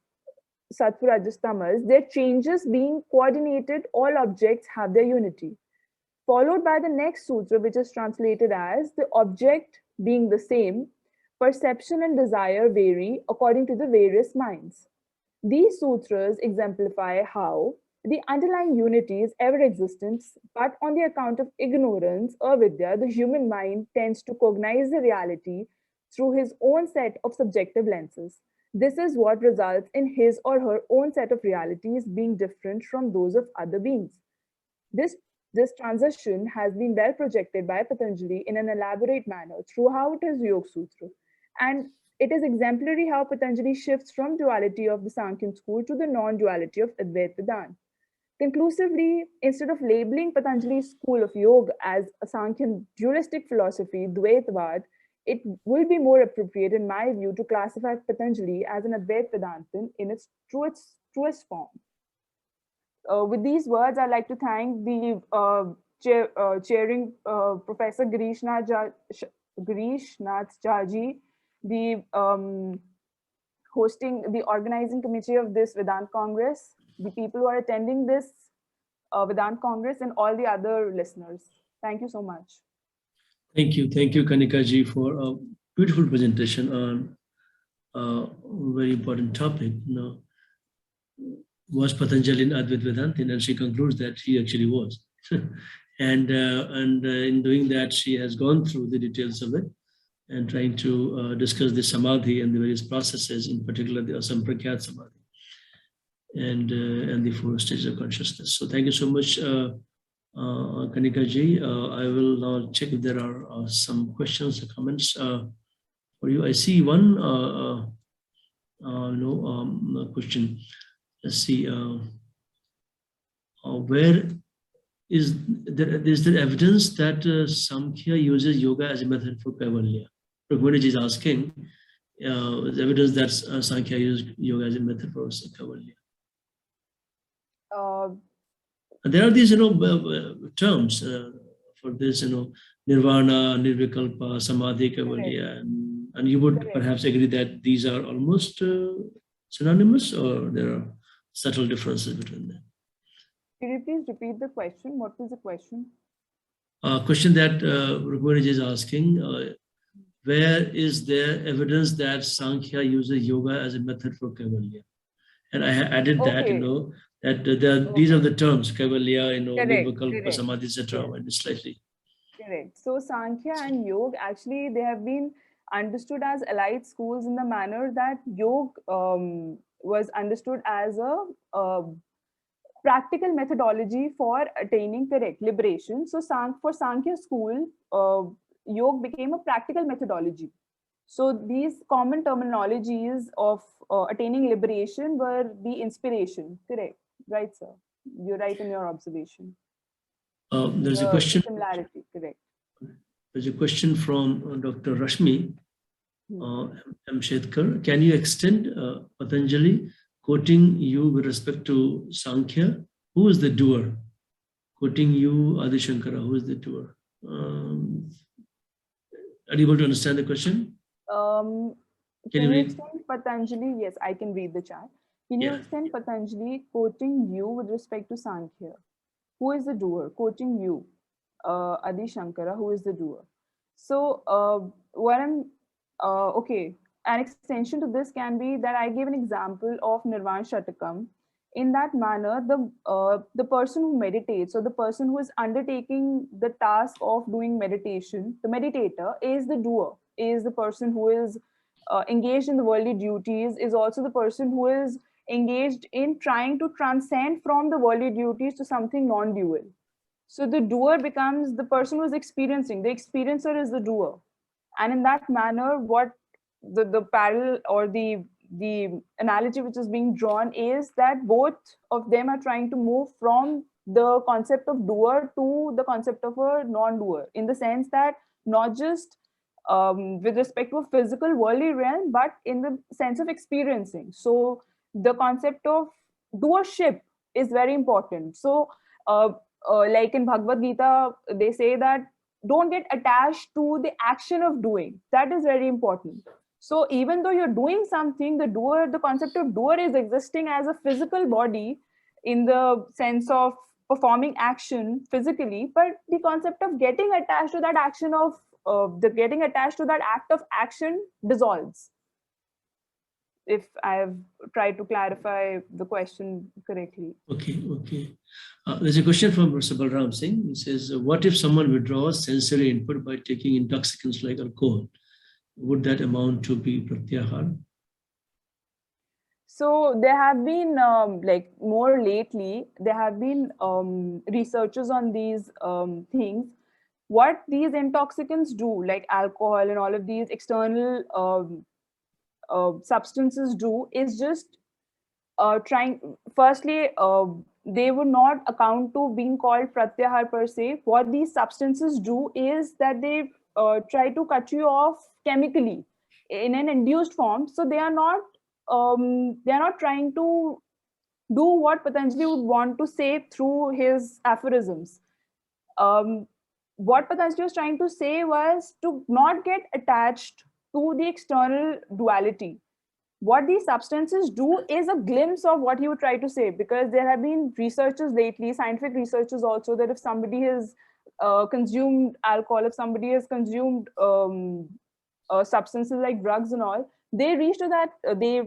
Sattva, Rajas, Tamas, their changes being coordinated, all objects have their unity." Followed by the next sutra, which is translated as, "The object being the same, perception and desire vary according to the various minds." These sutras exemplify how the underlying unity is ever existent, but on the account of ignorance or vidya, the human mind tends to cognize the reality through his own set of subjective lenses. This is what results in his or her own set of realities being different from those of other beings. This transition has been well projected by Patanjali in an elaborate manner throughout his Yoga Sutra. And it is exemplary how Patanjali shifts from duality of the Sankhyan school to the non-duality of Advaita Vedanta. Conclusively, instead of labeling Patanjali's school of yoga as a Sankhyan dualistic philosophy, Dvaitavad, it will be more appropriate, in my view, to classify Patanjali as an Advaita Vedantin in its truest form. With these words, I'd like to thank the chairing Professor Girish Nath Jaji, hosting, the organizing committee of this Vedant Congress, the people who are attending this Vedant Congress, and all the other listeners. Thank you so much. Thank you, Kanika ji, for a beautiful presentation on a very important topic. Was Patanjali in Advaita Vedanta? And she concludes that he actually was. and in doing that, she has gone through the details of it and trying to discuss the samadhi and the various processes, in particular the asamprakyat samadhi and the 4 stages of consciousness. So thank you so much, Kanika ji. I will now check if there are some questions or comments for you. I see one question. Let's see. Where is there evidence that Samkhya uses yoga as a method for Kaivalya? Rukmini ji is asking, is evidence that Samkhya uses yoga as a method for Kaivalya? There are these, terms for this, nirvana, nirvikalpa, samadhi, Kaivalya, and you would perhaps agree that these are almost synonymous, or there are subtle differences between them. Could you please repeat the question? What was the question? Question that Rukmini ji is asking, where is there evidence that Sankhya uses yoga as a method for Kaivalya? And I added that, that these are the terms, Kaivalya, Nirvikalpa, Samadhi, etc. And slightly. Correct. So Sankhya and Yoga, actually, they have been understood as allied schools in the manner that Yoga was understood as a practical methodology for attaining liberation. So for Sankhya school, Yoga became a practical methodology. So these common terminologies of attaining liberation were the inspiration. Correct. Right, sir. You're right in your observation. There's a question. Similarity, correct. There's a question from Dr. Rashmi M. Shetkar. Can you extend Patanjali quoting you with respect to Sankhya? Who is the doer? Quoting you, Adi Shankara, who is the doer? Are you able to understand the question? Can you extend Patanjali? Yes, I can read the chat. Can you extend Patanjali quoting you with respect to Sankhya? Who is the doer? Quoting you, Adi Shankara, who is the doer? So okay, an extension to this can be that I gave an example of Nirvana Shatakam. In that manner, the person who meditates, or the person who is undertaking the task of doing meditation, the meditator is the doer, is the person who is engaged in the worldly duties, is also the person who is engaged in trying to transcend from the worldly duties to something non-dual. So the doer becomes the person who is experiencing. The experiencer is the doer. And in that manner, what the parallel or the analogy which is being drawn is that both of them are trying to move from the concept of doer to the concept of a non-doer, in the sense that not just with respect to a physical worldly realm, but in the sense of experiencing. So the concept of doership is very important. So like in Bhagavad Gita, they say that don't get attached to the action of doing. That is very important. So even though you're doing something, the concept of doer is existing as a physical body in the sense of performing action physically, but the concept of getting attached to that action of getting attached to that act of action dissolves. If I have tried to clarify the question correctly. Okay. There's a question from Mr. Balram Singh. He says, what if someone withdraws sensory input by taking intoxicants like alcohol? Would that amount to be pratyahar? So there have been, like more lately, there have been researchers on these things. What these intoxicants do, like alcohol and all of these external substances do, is just trying, firstly, they would not account to being called pratyahar per se. What these substances do is that they try to cut you off chemically in an induced form. So they are not trying to do what Patanjali would want to say through his aphorisms. What Patanjali was trying to say was to not get attached to the external duality. what these substances do is a glimpse of what you would try to say, because there have been researchers lately, scientific researchers also, that if somebody has consumed alcohol, if somebody has consumed substances like drugs and all, they reach to that, they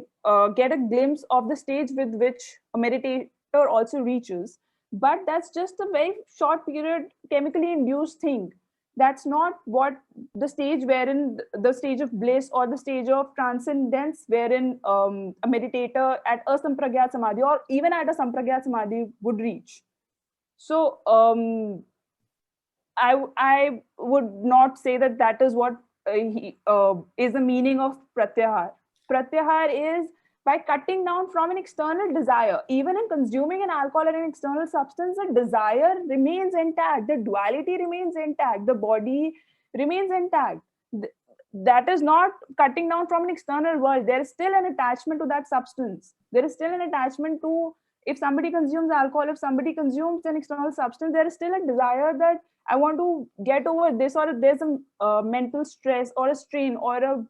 get a glimpse of the stage with which a meditator also reaches. But that's just a very short period, chemically induced thing. That's not what the stage wherein the stage of bliss or the stage of transcendence wherein a meditator at a sampragyat samadhi or even at a sampragyat samadhi would reach. So I would not say that that is what is the meaning of pratyahar. Pratyahar is by cutting down from an external desire. Even in consuming an alcohol or an external substance, the desire remains intact, the duality remains intact, the body remains intact. That is not cutting down from an external world. There is still an attachment to that substance. There is still an attachment to, if somebody consumes alcohol, if somebody consumes an external substance, there is still a desire that I want to get over this, or if there's a mental stress or a strain or a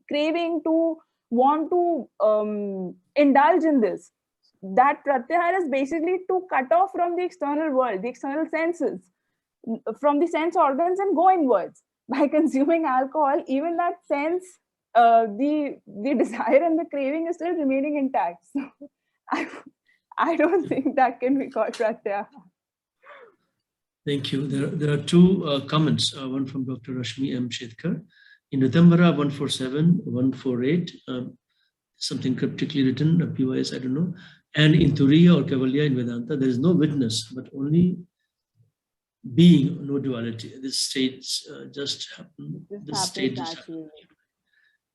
craving to want to indulge in this. That pratyahara is basically to cut off from the external world, the external senses, from the sense organs, and go inwards. By consuming alcohol, even that sense, the desire and the craving is still remaining intact. So I don't think that can be called pratyahara. Thank you. There are two comments, one from Dr. Rashmi M. Shetkar. In Ridambara 147, 148, something cryptically written, PYS, I don't know. And in Turiya or Kavalya in Vedanta, there is no witness, but only being, no duality. This states just happen. This state just happen.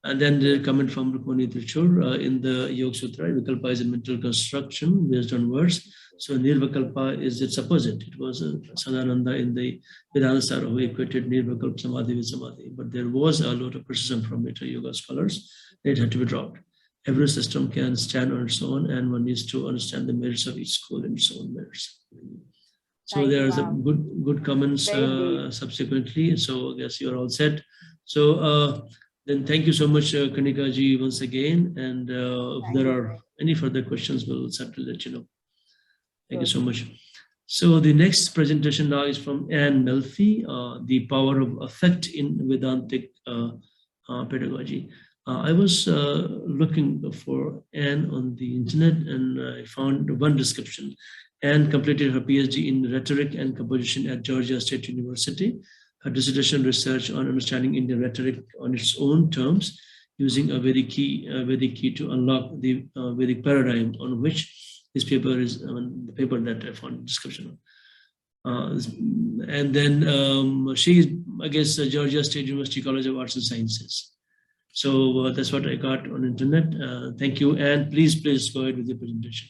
And then the comment from Rukmani Trichur in the Yoga Sutra, Vikalpa is a mental construction based on words. So Nirvikalpa is its opposite. It was Sadananda in the Vedanta who equated Nirvikalpa Samadhi with Samadhi. But there was a lot of criticism from later yoga scholars. It had to be dropped. Every system can stand on its own, and one needs to understand the merits of each school and its own merits. So there are good comments subsequently. So I guess you're all set. So then thank you so much, Kanika ji, once again. And if there are any further questions, we'll certainly let you know. Thank you so much. So the next presentation now is from Anne Melfi, The Power of Affect in Vedantic Pedagogy. I was looking for Anne on the internet, and I found one description. Anne completed her PhD in rhetoric and composition at Georgia State University. Her dissertation research on understanding Indian rhetoric on its own terms, using a Vedic key to unlock the Vedic paradigm, on which this paper is the paper that I found description of. And then she is, I guess, Georgia State University College of Arts and Sciences. So that's what I got on internet. Thank you, and please go ahead with your presentation.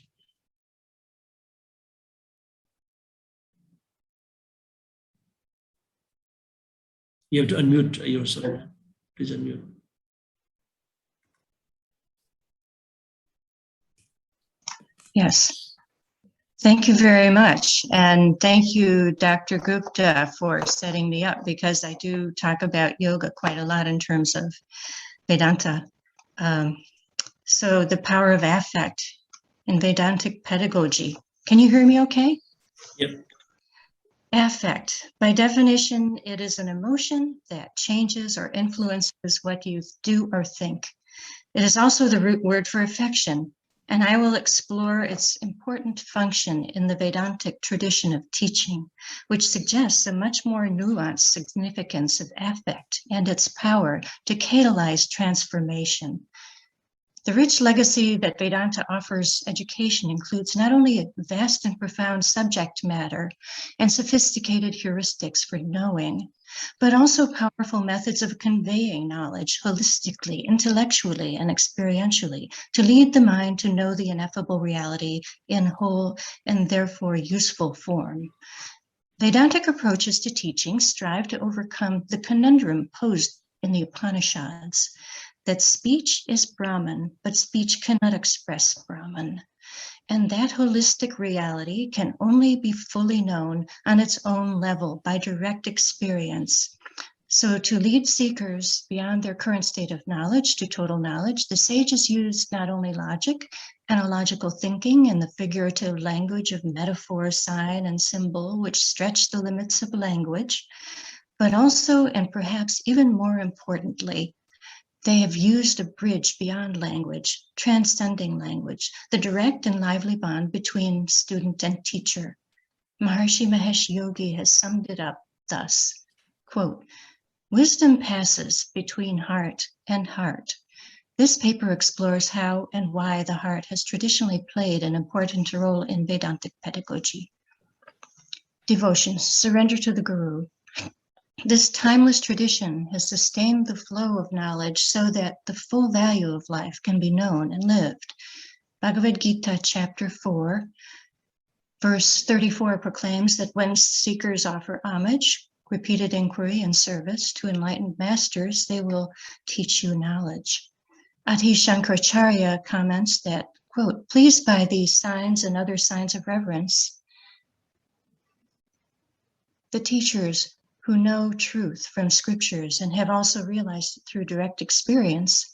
You have to unmute yourself. Please unmute. Yes. Thank you very much. And thank you, Dr. Gupta, for setting me up, because I do talk about yoga quite a lot in terms of Vedanta. So the power of affect in Vedantic pedagogy. Can you hear me okay? Yep. Affect, by definition, it is an emotion that changes or influences what you do or think. It is also the root word for affection, and I will explore its important function in the Vedantic tradition of teaching, which suggests a much more nuanced significance of affect and its power to catalyze transformation. The rich legacy that Vedanta offers education includes not only a vast and profound subject matter and sophisticated heuristics for knowing, but also powerful methods of conveying knowledge holistically, intellectually, and experientially to lead the mind to know the ineffable reality in whole and therefore useful form. Vedantic approaches to teaching strive to overcome the conundrum posed in the Upanishads, that speech is Brahman, but speech cannot express Brahman. And that holistic reality can only be fully known on its own level by direct experience, So to lead seekers beyond their current state of knowledge to total knowledge, the sages used not only logic, analogical thinking, and the figurative language of metaphor, sign, and symbol, which stretch the limits of language, but also, and perhaps even more importantly, they have used a bridge beyond language, transcending language, the direct and lively bond between student and teacher. Maharishi Mahesh Yogi has summed it up thus, quote, "Wisdom passes between heart and heart. This paper explores how and why the heart has traditionally played an important role in Vedantic pedagogy." Devotion, surrender to the Guru. This timeless tradition has sustained the flow of knowledge so that the full value of life can be known and lived. Bhagavad Gita, chapter 4, verse 34 proclaims that when seekers offer homage, repeated inquiry, and service to enlightened masters, they will teach you knowledge. Adi Shankaracharya comments that, quote, "Pleased by these signs and other signs of reverence, the teachers who know truth from scriptures and have also realized it through direct experience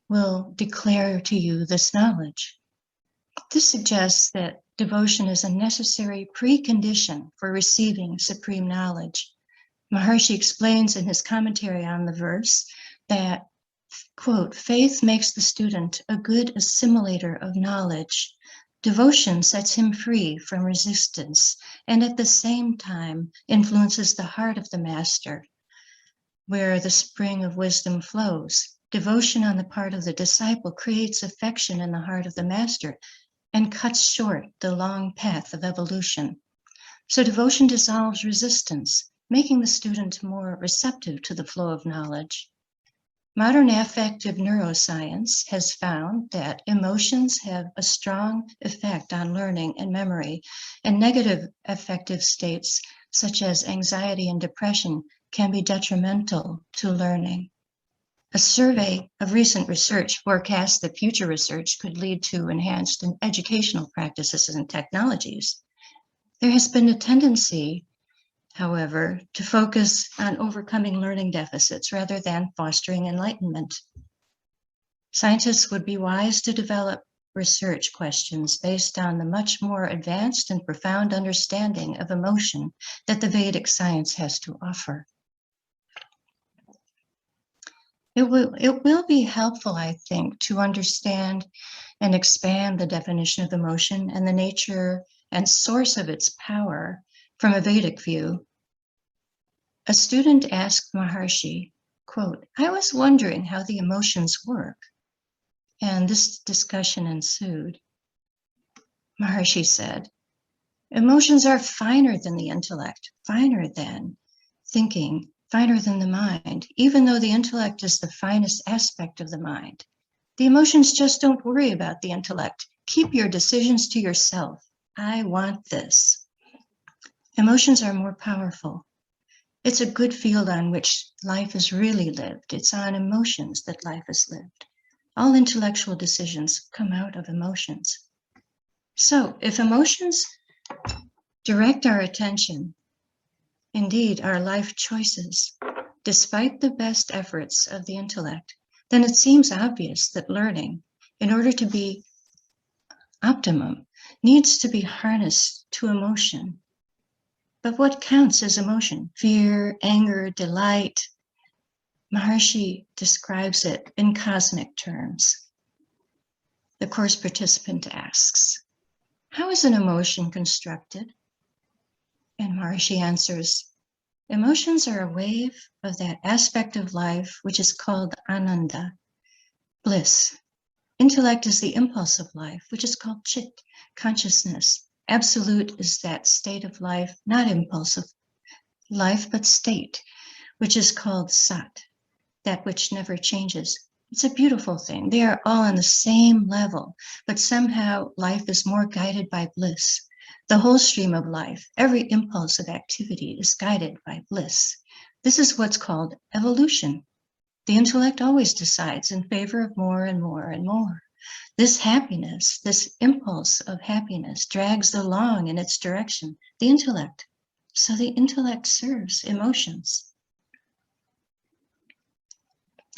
will declare to you this knowledge." This suggests that devotion is a necessary precondition for receiving supreme knowledge. Maharishi explains in his commentary on the verse that, quote, "Faith makes the student a good assimilator of knowledge. Devotion sets him free from resistance and at the same time influences the heart of the master, where the spring of wisdom flows. Devotion on the part of the disciple creates affection in the heart of the master and cuts short the long path of evolution. So devotion dissolves resistance, making the student more receptive to the flow of knowledge. Modern affective neuroscience has found that emotions have a strong effect on learning and memory, and negative affective states such as anxiety and depression can be detrimental to learning. A survey of recent research forecasts that future research could lead to enhanced educational practices and technologies. There has been a tendency, however, to focus on overcoming learning deficits rather than fostering enlightenment. Scientists would be wise to develop research questions based on the much more advanced and profound understanding of emotion that the Vedic science has to offer. It will be helpful, I think, to understand and expand the definition of emotion and the nature and source of its power from a Vedic view. A student asked Maharishi, quote, "I was wondering how the emotions work." And this discussion ensued. Maharishi said, "Emotions are finer than the intellect, finer than thinking, finer than the mind, even though the intellect is the finest aspect of the mind. The emotions just don't worry about the intellect. Keep your decisions to yourself. I want this." Emotions are more powerful. It's a good field on which life is really lived. It's on emotions that life is lived. All intellectual decisions come out of emotions. So if emotions direct our attention, indeed our life choices, despite the best efforts of the intellect, then it seems obvious that learning, in order to be optimum, needs to be harnessed to emotion. But what counts as emotion? Fear, anger, delight? Maharishi describes it in cosmic terms. The course participant asks, "How is an emotion constructed?" And Maharishi answers, "Emotions are a wave of that aspect of life which is called ananda, bliss. Intellect is the impulse of life, which is called chit, consciousness. Absolute is that state of life, not impulsive life, but state, which is called sat, that which never changes. It's a beautiful thing. They are all on the same level, but somehow life is more guided by bliss. The whole stream of life, every impulse of activity is guided by bliss. This is what's called evolution. The intellect always decides in favor of more and more and more. This happiness, this impulse of happiness drags along in its direction the intellect. So the intellect serves emotions.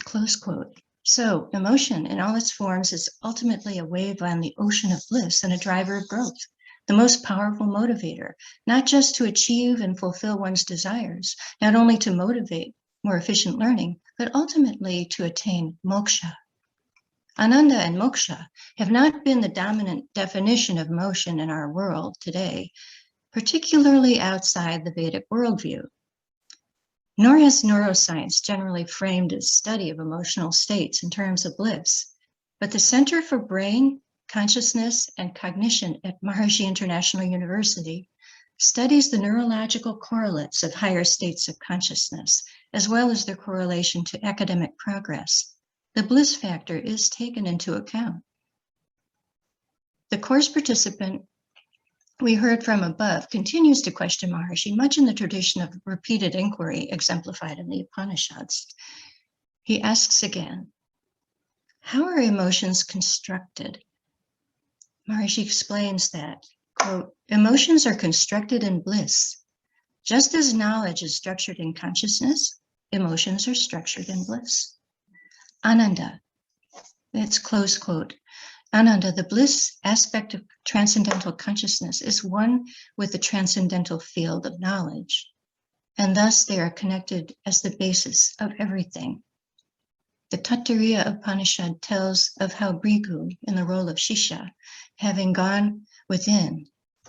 Close quote. So emotion in all its forms is ultimately a wave on the ocean of bliss and a driver of growth, the most powerful motivator, not just to achieve and fulfill one's desires, not only to motivate more efficient learning, but ultimately to attain moksha. Ananda and moksha have not been the dominant definition of motion in our world today, particularly outside the Vedic worldview. Nor has neuroscience generally framed its study of emotional states in terms of bliss, but the Center for Brain, Consciousness, and Cognition at Maharishi International University studies the neurological correlates of higher states of consciousness, as well as their correlation to academic progress. The bliss factor is taken into account. The course participant we heard from above continues to question Maharishi, much in the tradition of repeated inquiry exemplified in the Upanishads. He asks again, how are emotions constructed? Maharishi explains that, quote, emotions are constructed in bliss. Just as knowledge is structured in consciousness, emotions are structured in bliss. Ananda, that's close quote. Ananda, the bliss aspect of transcendental consciousness, is one with the transcendental field of knowledge, and thus they are connected as the basis of everything. The Taittiriya Upanishad tells of how Bhrigu, in the role of Shisha, having gone within,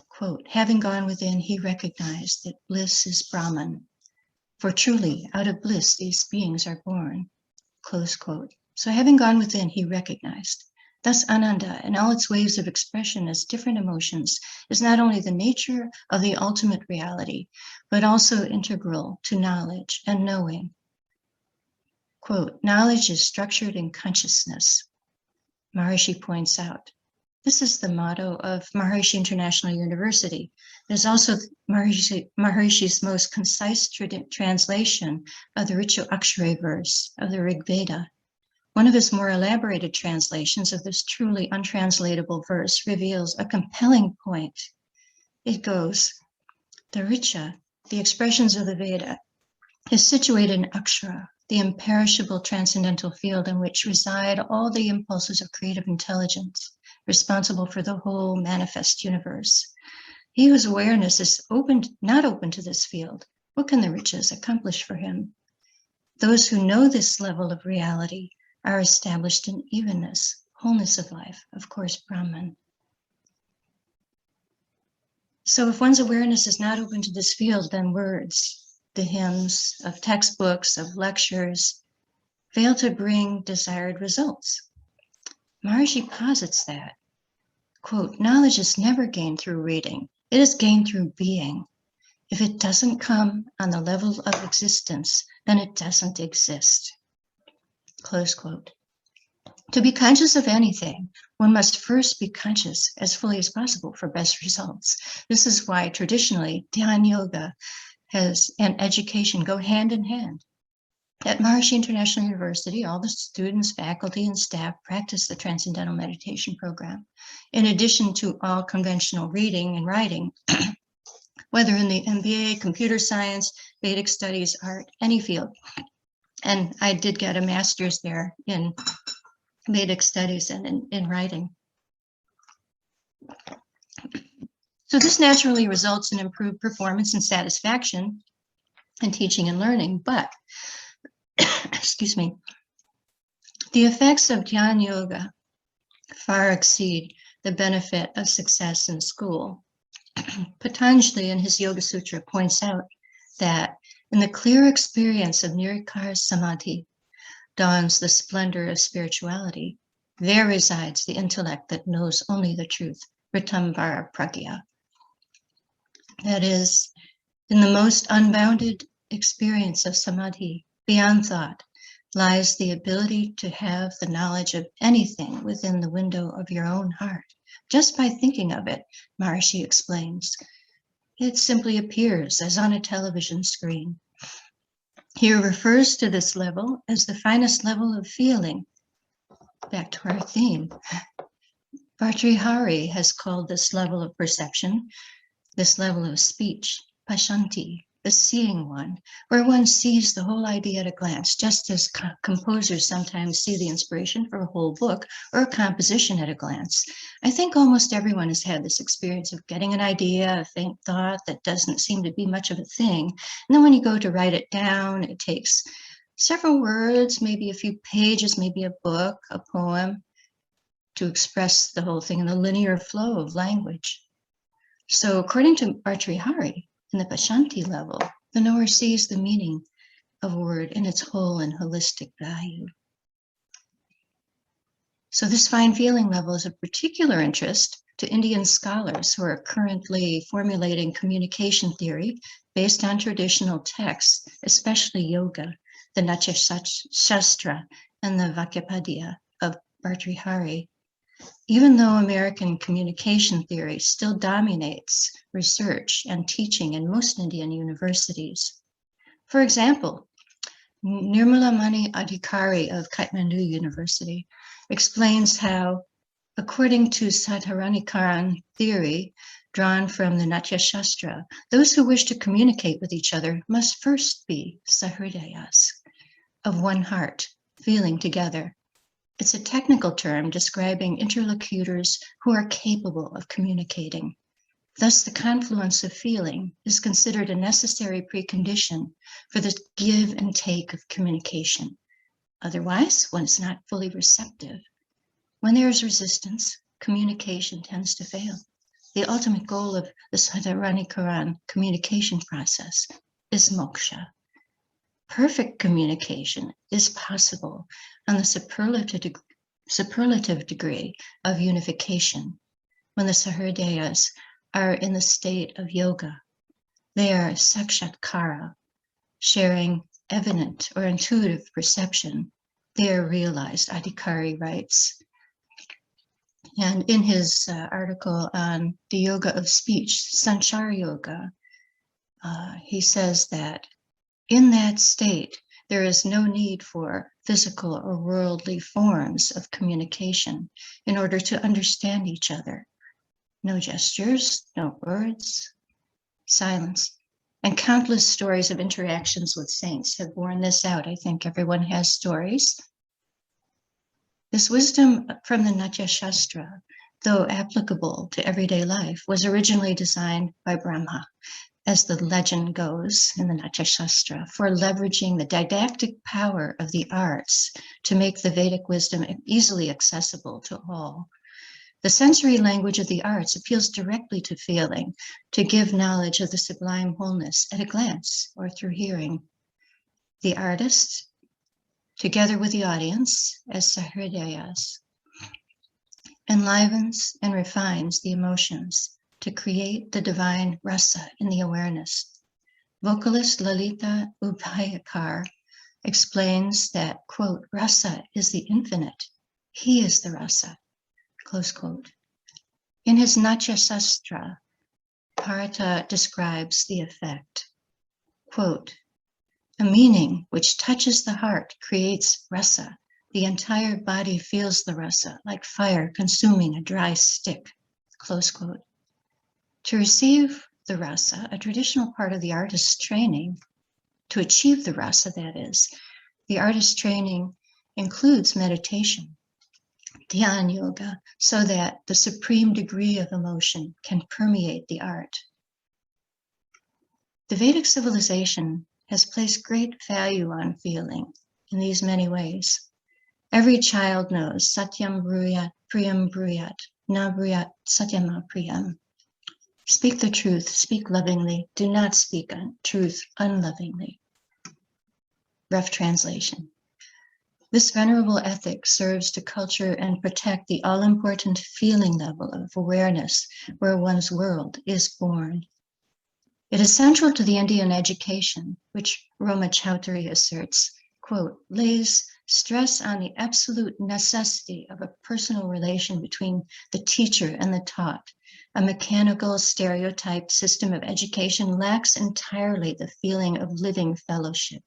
quote, having gone within, he recognized that bliss is Brahman. For truly, out of bliss, these beings are born, close quote. So having gone within, he recognized. Thus, Ananda, in all its waves of expression as different emotions, is not only the nature of the ultimate reality, but also integral to knowledge and knowing. Quote, knowledge is structured in consciousness, Maharishi points out. This is the motto of Maharishi International University. It is also Maharishi's most concise translation of the Ritu-Akshara verse of the Rig Veda. One of his more elaborated translations of this truly untranslatable verse reveals a compelling point. It goes, the Richa, the expressions of the Veda, is situated in Akshara, the imperishable transcendental field in which reside all the impulses of creative intelligence, responsible for the whole manifest universe. He whose awareness is not open to this field, what can the Richas accomplish for him? Those who know this level of reality are established in evenness, wholeness of life, of course, Brahman. So if one's awareness is not open to this field, then words, the hymns of textbooks, of lectures, fail to bring desired results. Maharishi posits that, quote, knowledge is never gained through reading. It is gained through being. If it doesn't come on the level of existence, then it doesn't exist. Close quote. To be conscious of anything, one must first be conscious as fully as possible for best results. This is why traditionally Dhyan Yoga and education go hand in hand. At Maharishi International University, all the students, faculty, and staff practice the Transcendental Meditation program, in addition to all conventional reading and writing, whether in the MBA, computer science, Vedic studies, art, any field. And I did get a master's there in Vedic studies and in writing. So this naturally results in improved performance and satisfaction in teaching and learning, but, excuse me, the effects of Dhyan Yoga far exceed the benefit of success in school. Patanjali in his Yoga Sutra points out that in the clear experience of Nirikara Samadhi dawns the splendor of spirituality. There resides the intellect that knows only the truth, Ritambara Pragya. That is, in the most unbounded experience of Samadhi, beyond thought, lies the ability to have the knowledge of anything within the window of your own heart. Just by thinking of it, Maharishi explains, it simply appears as on a television screen. He refers to this level as the finest level of feeling. Back to our theme. Bhartrihari has called this level of perception, this level of speech, pashanti, the seeing one, where one sees the whole idea at a glance, just as composers sometimes see the inspiration for a whole book or a composition at a glance. I think almost everyone has had this experience of getting an idea, a faint thought that doesn't seem to be much of a thing. And then when you go to write it down, it takes several words, maybe a few pages, maybe a book, a poem, to express the whole thing in a linear flow of language. So according to Bhartrihari, in the Pashanti level, the knower sees the meaning of a word in its whole and holistic value. So this fine feeling level is of particular interest to Indian scholars who are currently formulating communication theory based on traditional texts, especially yoga, the Natya Shastra, and the Vakyapadya of Bhartrihari. Even though American communication theory still dominates research and teaching in most Indian universities. For example, Nirmala Mani Adhikari of Kathmandu University explains how, according to Hiranyakareba theory drawn from the Natya Shastra, those who wish to communicate with each other must first be sahridayas, of one heart, feeling together. It's a technical term describing interlocutors who are capable of communicating. Thus, the confluence of feeling is considered a necessary precondition for the give and take of communication. Otherwise, one is not fully receptive. When there is resistance, communication tends to fail. The ultimate goal of the Hiranyakareba communication process is moksha. Perfect communication is possible on the superlative degree of unification when the sahridayas are in the state of yoga. They are sakshatkara, sharing evident or intuitive perception. They are realized, Adhikari writes. And in his article on the yoga of speech, Sanchar Yoga, he says that in that state, there is no need for physical or worldly forms of communication in order to understand each other. No gestures, no words, silence. And countless stories of interactions with saints have borne this out. I think everyone has stories. This wisdom from the Natya Shastra, though applicable to everyday life, was originally designed by Brahma, as the legend goes in the Natya Shastra, for leveraging the didactic power of the arts to make the Vedic wisdom easily accessible to all. The sensory language of the arts appeals directly to feeling, to give knowledge of the sublime wholeness at a glance or through hearing. The artist, together with the audience as sahridayas, enlivens and refines the emotions to create the divine rasa in the awareness. Vocalist Lalita Ubhayakar explains that, quote, rasa is the infinite. He is the rasa, close quote. In his Natya Shastra, Bharata describes the effect, quote, a meaning which touches the heart creates rasa. The entire body feels the rasa, like fire consuming a dry stick, close quote. To receive the rasa, a traditional part of the artist's training, to achieve the rasa, that is, the artist's training includes meditation, dhyan yoga, so that the supreme degree of emotion can permeate the art. The Vedic civilization has placed great value on feeling in these many ways. Every child knows satyam bruyat, priyam bruyat, na bruyat satyam apriyam. Speak the truth, speak lovingly, do not speak truth unlovingly. Rough translation. This venerable ethic serves to culture and protect the all-important feeling level of awareness where one's world is born. It is central to the Indian education, which Roma Chowdhury asserts, quote, lays stress on the absolute necessity of a personal relation between the teacher and the taught. A mechanical, stereotyped system of education lacks entirely the feeling of living fellowship,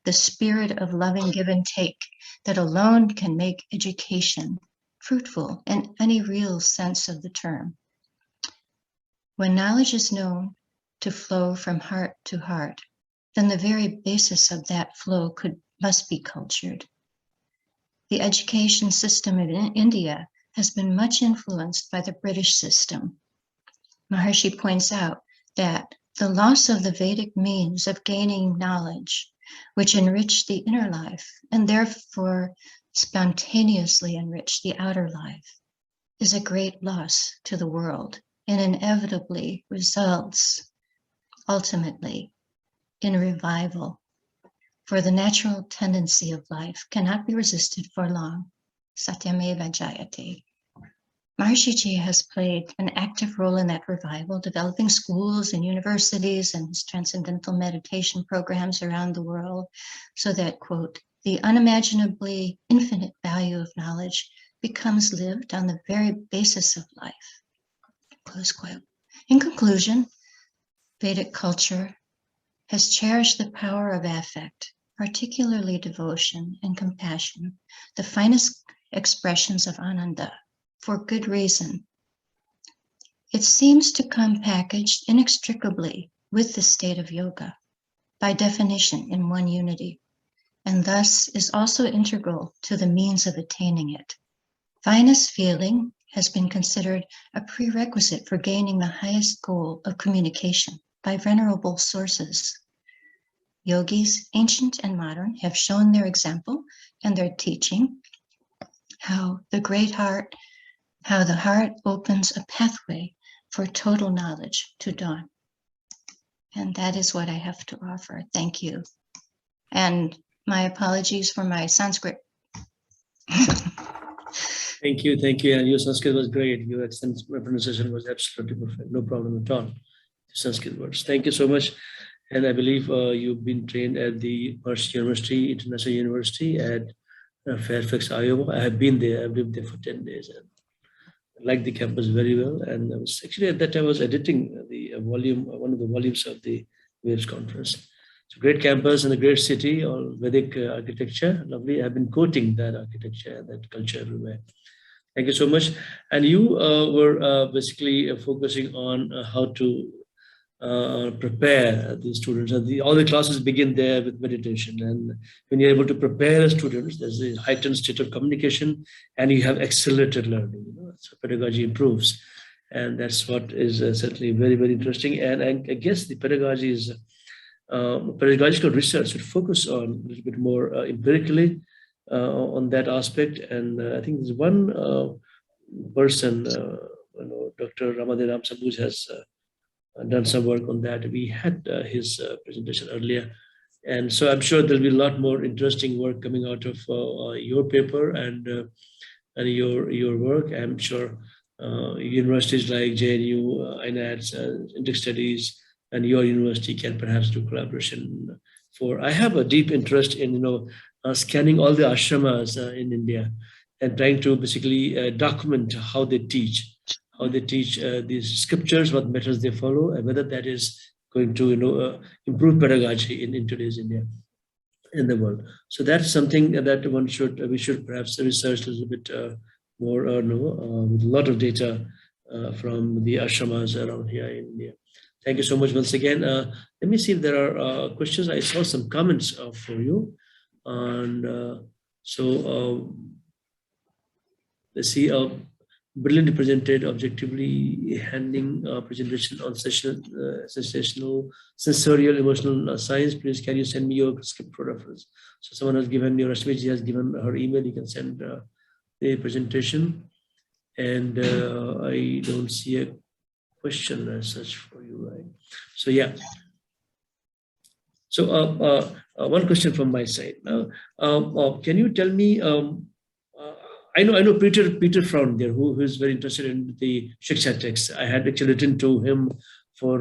the spirit of loving give and take that alone can make education fruitful in any real sense of the term. When knowledge is known, to flow from heart to heart, then the very basis of that flow must be cultured. The education system in India has been much influenced by the British system. Maharshi points out that the loss of the Vedic means of gaining knowledge, which enrich the inner life and therefore spontaneously enrich the outer life, is a great loss to the world and inevitably results ultimately in revival. For the natural tendency of life cannot be resisted for long. Satyameva Jayate. Maharshi has played an active role in that revival, developing schools and universities and his transcendental meditation programs around the world, so that, quote, the unimaginably infinite value of knowledge becomes lived on the very basis of life, close quote. In conclusion, Vedic culture has cherished the power of affect, particularly devotion and compassion, the finest expressions of Ananda, for good reason. It seems to come packaged inextricably with the state of yoga, by definition in one unity, and thus is also integral to the means of attaining it. Finest feeling has been considered a prerequisite for gaining the highest goal of communication by venerable sources. Yogis, ancient and modern, have shown their example and their teaching, how the heart opens a pathway for total knowledge to dawn. And that is what I have to offer. Thank you. And my apologies for my Sanskrit. Thank you. And your Sanskrit was great. Your accent pronunciation was absolutely perfect. No problem at all. Sanskrit words. Thank you so much. And I believe you've been trained at the Mercy University, International University at Fairfax, Iowa. I have been there. I've lived there for 10 days. And I like the campus very well. And I was actually at that time I was editing the volume, one of the volumes of the Waves Conference. It's a great campus and a great city, all Vedic architecture. Lovely. I've been quoting that architecture and that culture everywhere. Thank you so much. And you were basically focusing on how to prepare the students. And all the classes begin there with meditation. And when you're able to prepare the students, there's a heightened state of communication and you have accelerated learning. So pedagogy improves. And that's what is certainly very, very interesting. And I guess the pedagogy is pedagogical research should focus on a little bit more empirically on that aspect. And I think there's one person, Dr. Ramadhan Sambuj has done some work on that. We had his presentation earlier. And so I'm sure there'll be a lot more interesting work coming out of your paper and your work. I'm sure universities like JNU, INADS, Index Studies, and your university can perhaps do collaboration for. I have a deep interest in scanning all the ashramas in India and trying to basically document how they teach these scriptures, what methods they follow, and whether that is going to improve pedagogy in today's India, in the world. So that's something that we should perhaps research a little bit more, with a lot of data from the ashramas around here in India. Thank you so much once again. Let me see if there are questions. I saw some comments for you. And let's see. Brilliantly presented, objectively handling presentation on sensational, sensorial, emotional science. Please, can you send me your script for reference? So someone has given me, Rashmi has given her email. You can send the presentation. And I don't see a question as such for you, right? So yeah. So one question from my side. Can you tell me? I know Peter Frown there, who is very interested in the Shiksha text. I had actually written to him for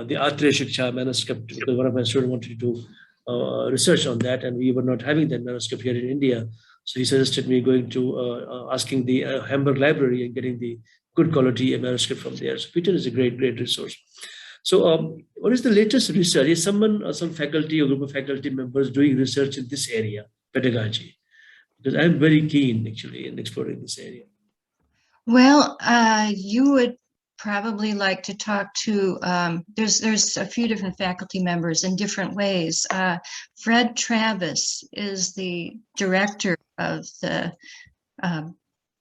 the Atre Shiksha manuscript because one of my students wanted to do research on that, and we were not having that manuscript here in India. So he suggested me going to asking the Hamburg Library and getting the good quality manuscript from there. So Peter is a great resource. So what is the latest research? Is some faculty or group of faculty members doing research in this area, pedagogy? Because I'm very keen actually in exploring this area. Well, you would probably like to talk to, there's a few different faculty members in different ways. Fred Travis is the director of the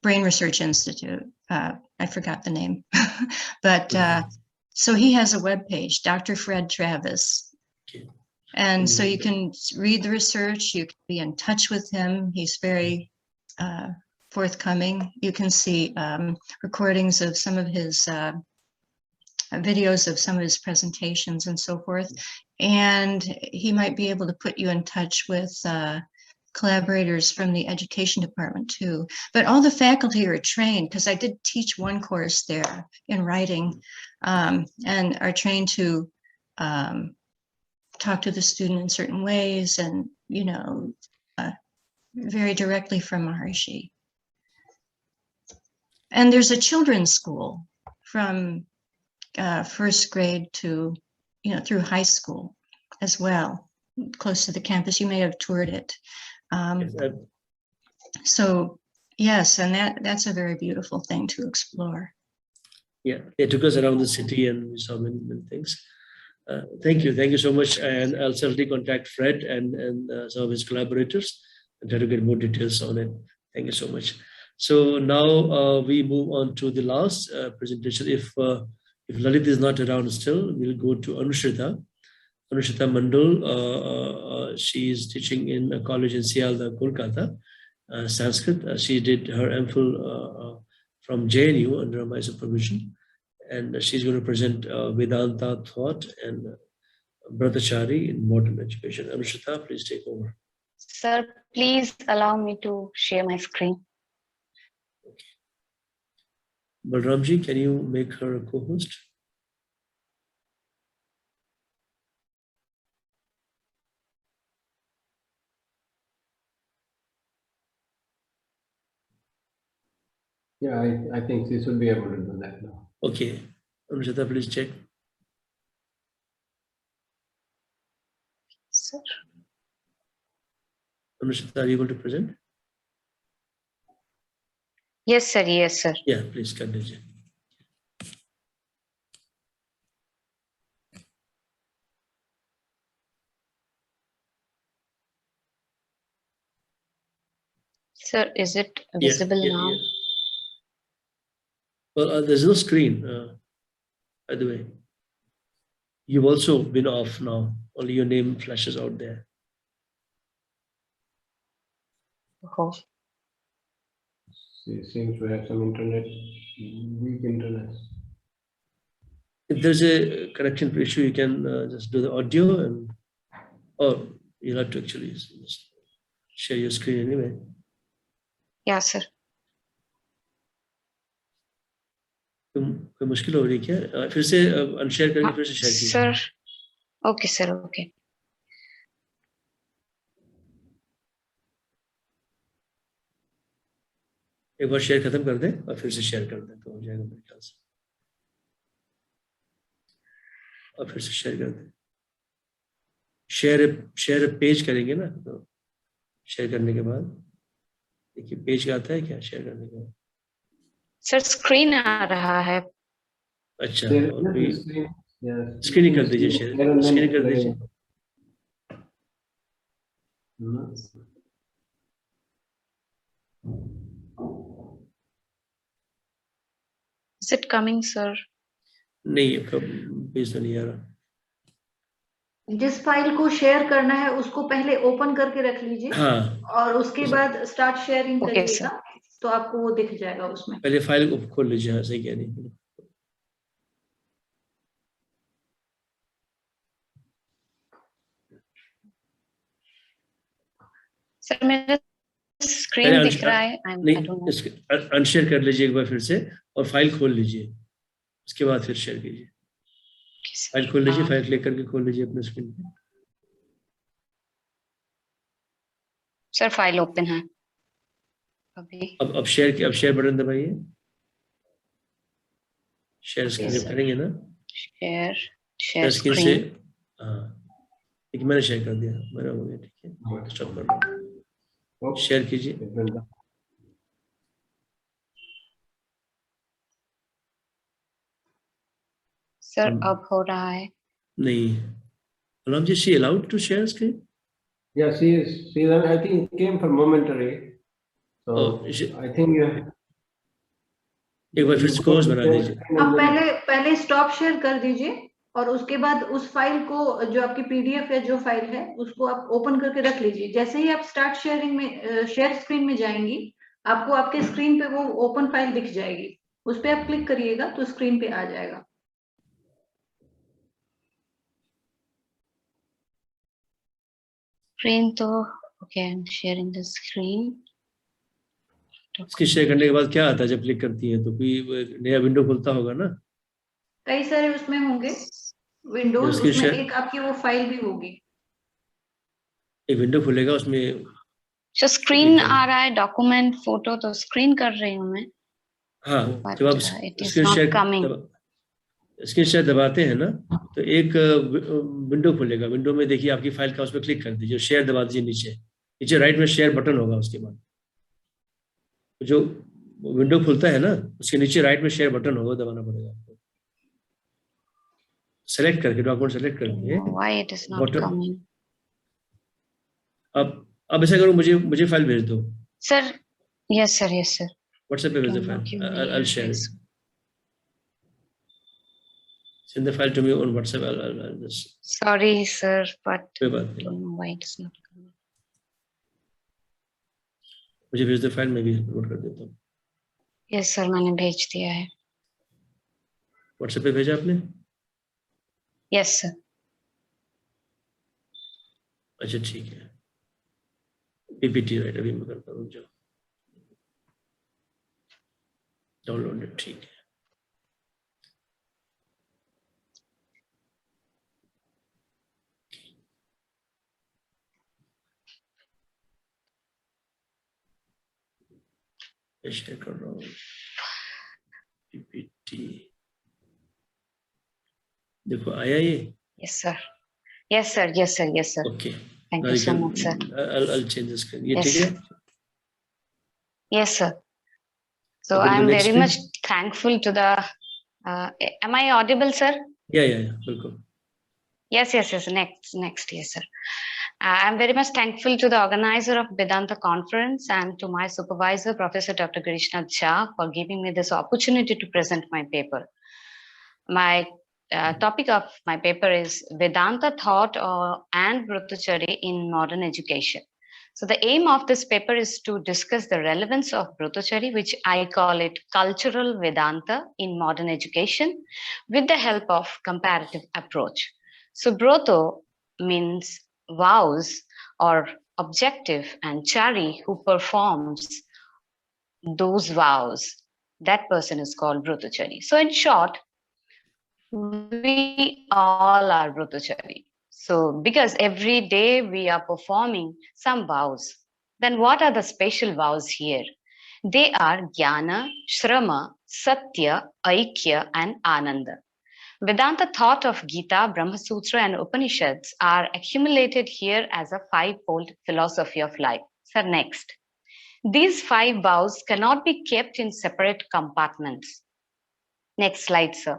Brain Research Institute. I forgot the name, but so he has a webpage, Dr. Fred Travis. Okay. And so you can read the research, you can be in touch with him. He's very forthcoming. You can see recordings of some of his videos of some of his presentations and so forth. And he might be able to put you in touch with collaborators from the education department too. But all the faculty are trained, because I did teach one course there in writing, and are trained to talk to the student in certain ways, and, you know, very directly from Maharishi. And there's a children's school from first grade to, you know, through high school as well, close to the campus. You may have toured it. So yes, and that's a very beautiful thing to explore. Yeah, they took us around the city and we saw many things. Thank you so much. And I'll certainly contact Fred and some of his collaborators and try to get more details on it. Thank you so much. So now we move on to the last presentation. If Lalit is not around still, we'll go to Anushrita Mandal. She is teaching in a college in Sialda, Kolkata, Sanskrit. She did her MPhil from JNU under my supervision. And she's going to present Vedanta thought and Brahmachari in modern education. Anushrita, please take over. Sir, please allow me to share my screen. Okay. Balramji, can you make her a co-host? Yeah, I think she should be able to do that now. Okay. Anushrita, please check. Sir. Anushrita, are you able to present? Yes, sir. Yes, sir. Yeah, please continue. Sir, is it visible now? Yeah. Well, there's no screen, by the way. You've also been off now. Only your name flashes out there. Oh. She seems to have some weak internet. If there's a connection issue, you can just do the audio, and or you'll have to actually just share your screen anyway. Yeah, sir. कोई मुश्किल हो रही है क्या? फिर से unshare करके फिर से शेयर कीजिए. Sir. Okay, sir. Okay. एक बार शेयर खत्म कर दें और फिर से शेयर कर दें तो हो जाएगा मेरे ख्याल से. और फिर से शेयर कर दें. शेयर पेज करेंगे ना, तो शेयर करने के बाद देखिए पेज का आता है क्या शेयर करने के बाद? सर स्क्रीन आ रहा है. अच्छा, स्क्रीन कर दीजिए, शेयर स्क्रीन कर दीजिए. Is it coming, sir? नहीं, पेज तो नहीं आ रहा. जिस फाइल को शेयर करना है उसको पहले ओपन करके रख लीजिए. हाँ. और उसके बाद स्टार्ट शेयरिंग करिएगा, तो आपको वो दिख जाएगा उसमें. पहले फाइल को खोल लीजिए. हाँ, सही कह रही है. सर मेरा स्क्रीन दिख रहा है. नहीं, अनशेयर कर लीजिए एक बार फिर से और फाइल खोल लीजिए. उसके बाद फिर शेयर कीजिए. फाइल खोल लीजिए, फाइल क्लिक करके खोल लीजिए अपने स्क्रीन पे. सर फाइल ओपन है अभी. अब शेयर बटन दबाइए. शेयर स्क्रीन करेंगे ना? शेयर स्क्रीन से. हाँ, ठीक है, मैंने शेयर कर दिया. मेरा हो गया. ठीक है, स्टॉप कर दो. शेयर कीजिए. Sir, अब हो रहा है. नहीं. Alamji, is she allowed to share screen? Yeah, she is. I think it came for momentary. So Oh, I think एक बार फिर से कोर्स बना दीजिए. आप पहले स्टॉप शेयर कर दीजिए और उसके बाद उस फाइल को, जो आपकी पीडीएफ है, जो फाइल है, उसको आप ओपन करके रख लीजिए. जैसे ही आप स्टार्ट शेयरिंग में, शेयर स्क्रीन में जाएंगी, आपको आपके स्क्रीन पे वो ओपन फाइल दिख जाएगी. उस पे आप क्लिक करिएगा तो स्क्रीन पे आ जाएगा. Screen तो okay, I'm sharing the screen. इसकी शेयर करने के बाद क्या आता है जब क्लिक करती है तो कोई नया विंडो खुलता होगा ना? कई सारे उसमें होंगे विंडोज, उसमें एक आपकी वो फाइल भी होगी. एक विंडो खुलेगा उसमें. जो स्क्रीन आ रहा है, डॉक्यूमेंट, फोटो तो स्क्रीन कर रही हूँ मैं. हाँ, जब आप स्क्रीन शेयर दबाते हैं ना तो एक विंडो खुलेगा. विंडो में देखिए आपकी फाइल का, उस पर क्लिक कर दीजिए, शेयर दबा दीजिए. नीचे राइट में शेयर बटन होगा. उसके बाद जो विंडो खुलता है ना उसके नीचे राइट में शेयर बटन होगा, दबाना पड़ेगा आपको. सेलेक्ट करके, डॉक्यूमेंट सेलेक्ट करके. Why it is not coming? अब ऐसा करो, मुझे फाइल भेज दो. Sir, yes sir. व्हाट्सएप पे भेज दो file. I'll share it. Send the file to me on WhatsApp. I'll just. Sorry sir, but कोई बात नहीं. why it is not coming? मुझे भेज दो फाइल, मैं भी अपलोड कर देता हूँ. Yes sir, मैंने भेज दिया है. व्हाट्सएप पे भेजा आपने? Yes sir. अच्छा ठीक है. पीपीटी राइट, अभी मैं करता हूँ. जो डाउनलोडेड, ठीक है. शेयर कर रहा हूँ पीपीटी. देखो आया ये? Yes sir. Okay. Thank you so much sir. I'll change the screen. ये ठीक है? Yes sir. So I am very much thankful to the. Am I audible sir? Yeah. बिल्कुल. Yes. Next. Yes sir. I'm very much thankful to the organizer of Vedanta conference and to my supervisor, Professor Dr. Grishnath Jha, for giving me this opportunity to present my paper. My topic of my paper is Vedanta thought and Brahmacharya in modern education. So the aim of this paper is to discuss the relevance of Brahmacharya, which I call it cultural Vedanta in modern education, with the help of comparative approach. So Broto means vows or objective, and Chari, who performs those vows, that person is called Brahmachari. So in short, we all are Brahmachari. So because every day we are performing some vows, then what are the special vows here? They are Jnana, Shrama, Satya, Aikya, and Ananda. Vedanta thought of Gita, Brahma Sutra, and Upanishads are accumulated here as a five-fold philosophy of life. So next, these five vows cannot be kept in separate compartments. Next slide, sir.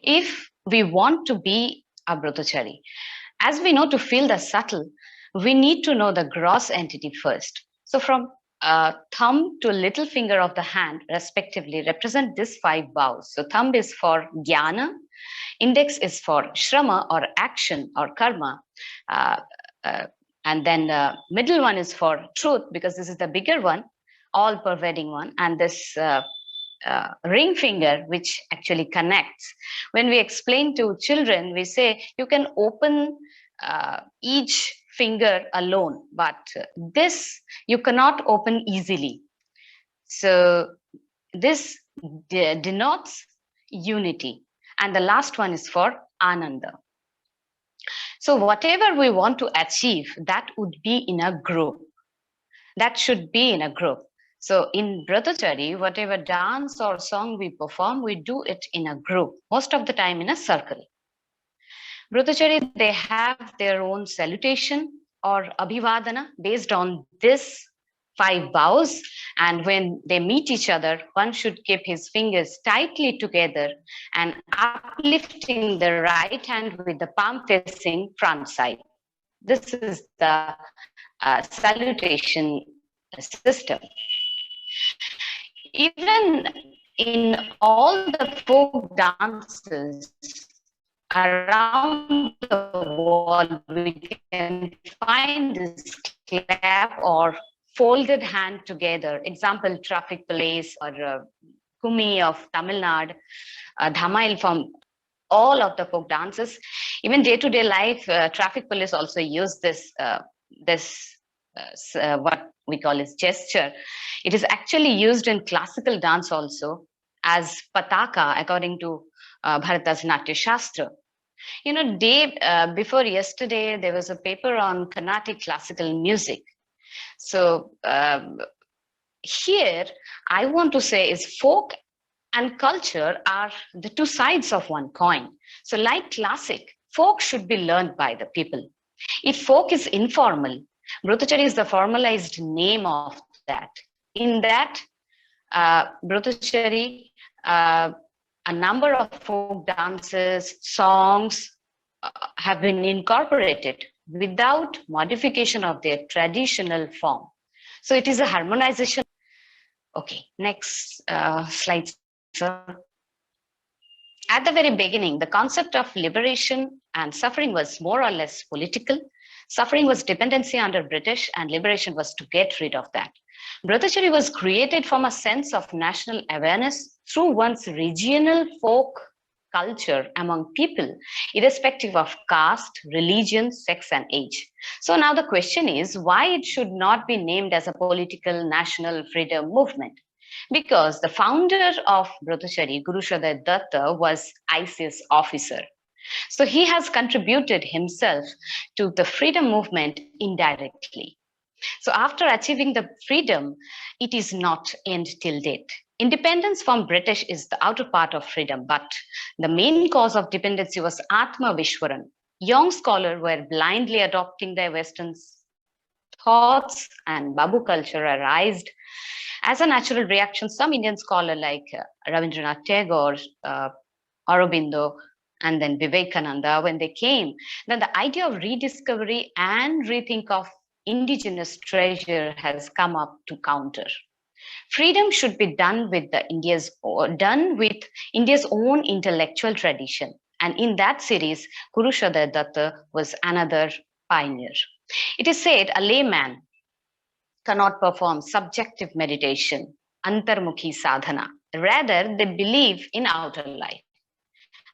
If we want to be a Brahmachari, as we know, to feel the subtle, we need to know the gross entity first. So from thumb to little finger of the hand, respectively, represent these five vows. So thumb is for Jnana, index is for Shrama or action or karma, and then the middle one is for truth, because this is the bigger one, all pervading one, and this ring finger, which actually connects. When we explain to children, we say you can open each finger alone, but this you cannot open easily. So this denotes unity. And the last one is for Ananda. So whatever we want to achieve, that would be in a group. That should be in a group. So in Brahmachari, whatever dance or song we perform, we do it in a group, most of the time in a circle. Brahmachari, they have their own salutation or abhivadana based on this 5 bows, and when they meet each other, one should keep his fingers tightly together and uplifting the right hand with the palm facing front side. This is the salutation system. Even in all the folk dances around the world, we can find this clap or folded hand together. Example, traffic police or Kumi of Tamil Nadu, Dhamail from all of the folk dances. Even day-to-day life, traffic police also use this what we call as gesture. It is actually used in classical dance also as pataka, according to Bharata's Natya Shastra. You know, day before yesterday, there was a paper on Carnatic classical music. So here, I want to say is folk and culture are the two sides of one coin. So like classic, folk should be learned by the people. If folk is informal, Brutachari is the formalized name of that. In that, Brutachari, a number of folk dances, songs have been incorporated without modification of their traditional form. So it is a harmonization. Okay, next slide, sir. At the very beginning, the concept of liberation and suffering was more or less political. Suffering was dependency under British and liberation was to get rid of that. Brutachari was created from a sense of national awareness through one's regional folk culture among people, irrespective of caste, religion, sex, and age. So now the question is why it should not be named as a political national freedom movement. Because the founder of Brutachari, Guru Shraddha Datta, was ICS officer. So he has contributed himself to the freedom movement indirectly. So after achieving the freedom, it is not end till date. Independence from British is the outer part of freedom, but the main cause of dependency was Atma Vishwaran. Young scholars were blindly adopting their Western thoughts and Babu culture arised. As a natural reaction, some Indian scholars like Rabindranath Tagore, Aurobindo, and then Vivekananda, when they came, then the idea of rediscovery and rethink of indigenous treasure has come up to counter. Freedom should be done with India's own intellectual tradition. And in that series, Guru Shraddha Datta was another pioneer. It is said a layman cannot perform subjective meditation, antarmukhi sadhana. Rather, they believe in outer life.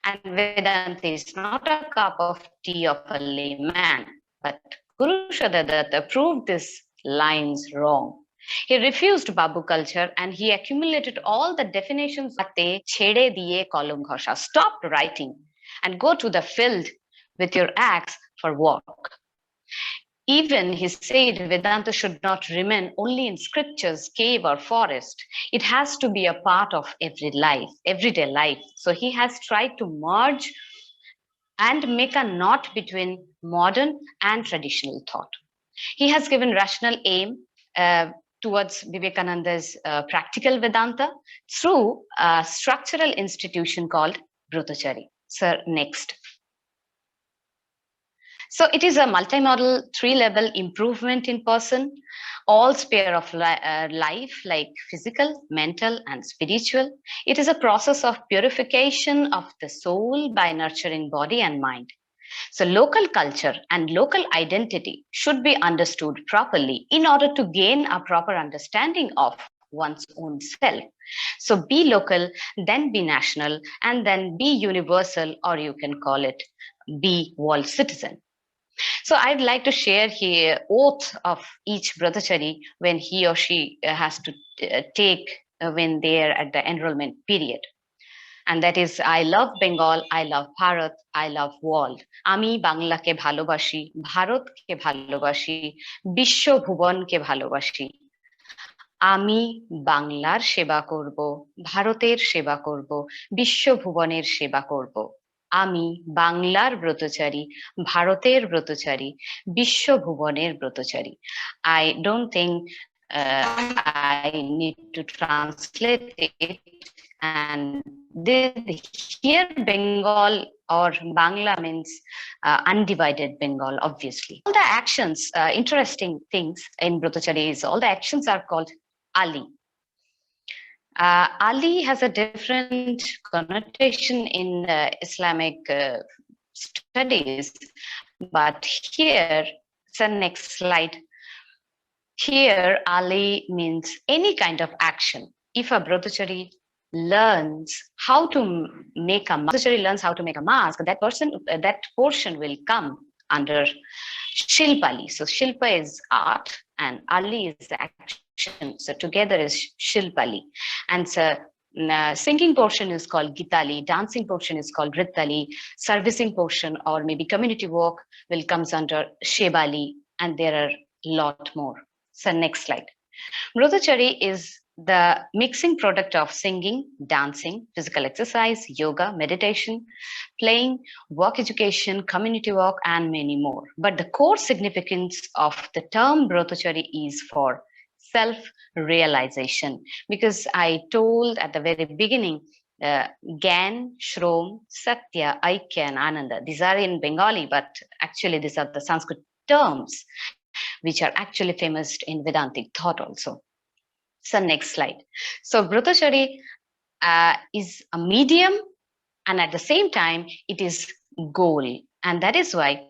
And Vedanta is not a cup of tea of a layman, but Guru Shraddha Datta proved these lines wrong. He refused Babu culture and he accumulated all the definitions that they chede diye kolum ghosha. Stop writing and go to the field with your axe for work. Even he said Vedanta should not remain only in scriptures, cave or forest. It has to be a part of everyday life. So he has tried to merge and make a knot between modern and traditional thought. He has given rational aim towards Vivekananda's practical Vedanta through a structural institution called Brutachari. Sir, next. So it is a multimodal 3-level improvement in person, all sphere of life like physical, mental, and spiritual. It is a process of purification of the soul by nurturing body and mind. So local culture and local identity should be understood properly in order to gain a proper understanding of one's own self. So be local, then be national, and then be universal, or you can call it be world citizen. So I'd like to share here oath of each Brutachari when he or she has to take when they're at the enrollment period. And that is, I love Bengal, I love Bharat, I love world. Ami Bangla ke bhalobashi, Bharat ke bhalobashi, Bishwa Bhuban ke bhalobashi. Ami Banglar sheba korbo, Bharoter sheba korbo, Bishwa Bhubaner sheba korbo. Ami Banglar Brutachari, Bharoter Brutachari, Bishwa Bhubaner Brutachari. I don't think I need to translate it, and here Bengal or Bangla means undivided Bengal, obviously. All the actions, interesting things in Brahmachari is all the actions are called Ali. Ali has a different connotation in Islamic studies, but here, so next slide. Here, Ali means any kind of action. If a brahmachari learns how to make a mask, that portion will come under Shilpali. So Shilpa is art and Ali is action. So together is Shilpali. And so singing portion is called Gitali, dancing portion is called Rittali, servicing portion or maybe community work will comes under Shebali, and there are a lot more. So next slide. Brahmachari is the mixing product of singing, dancing, physical exercise, yoga, meditation, playing, work education, community work, and many more. But the core significance of the term Brahmachari is for self-realization, because I told at the very beginning, Gyan, Shrom, Satya, Aikya, and Ananda. These are in Bengali, but actually these are the Sanskrit terms which are actually famous in Vedantic thought also. So next slide. So Brahmachari is a medium, and at the same time, it is goal. And that is why,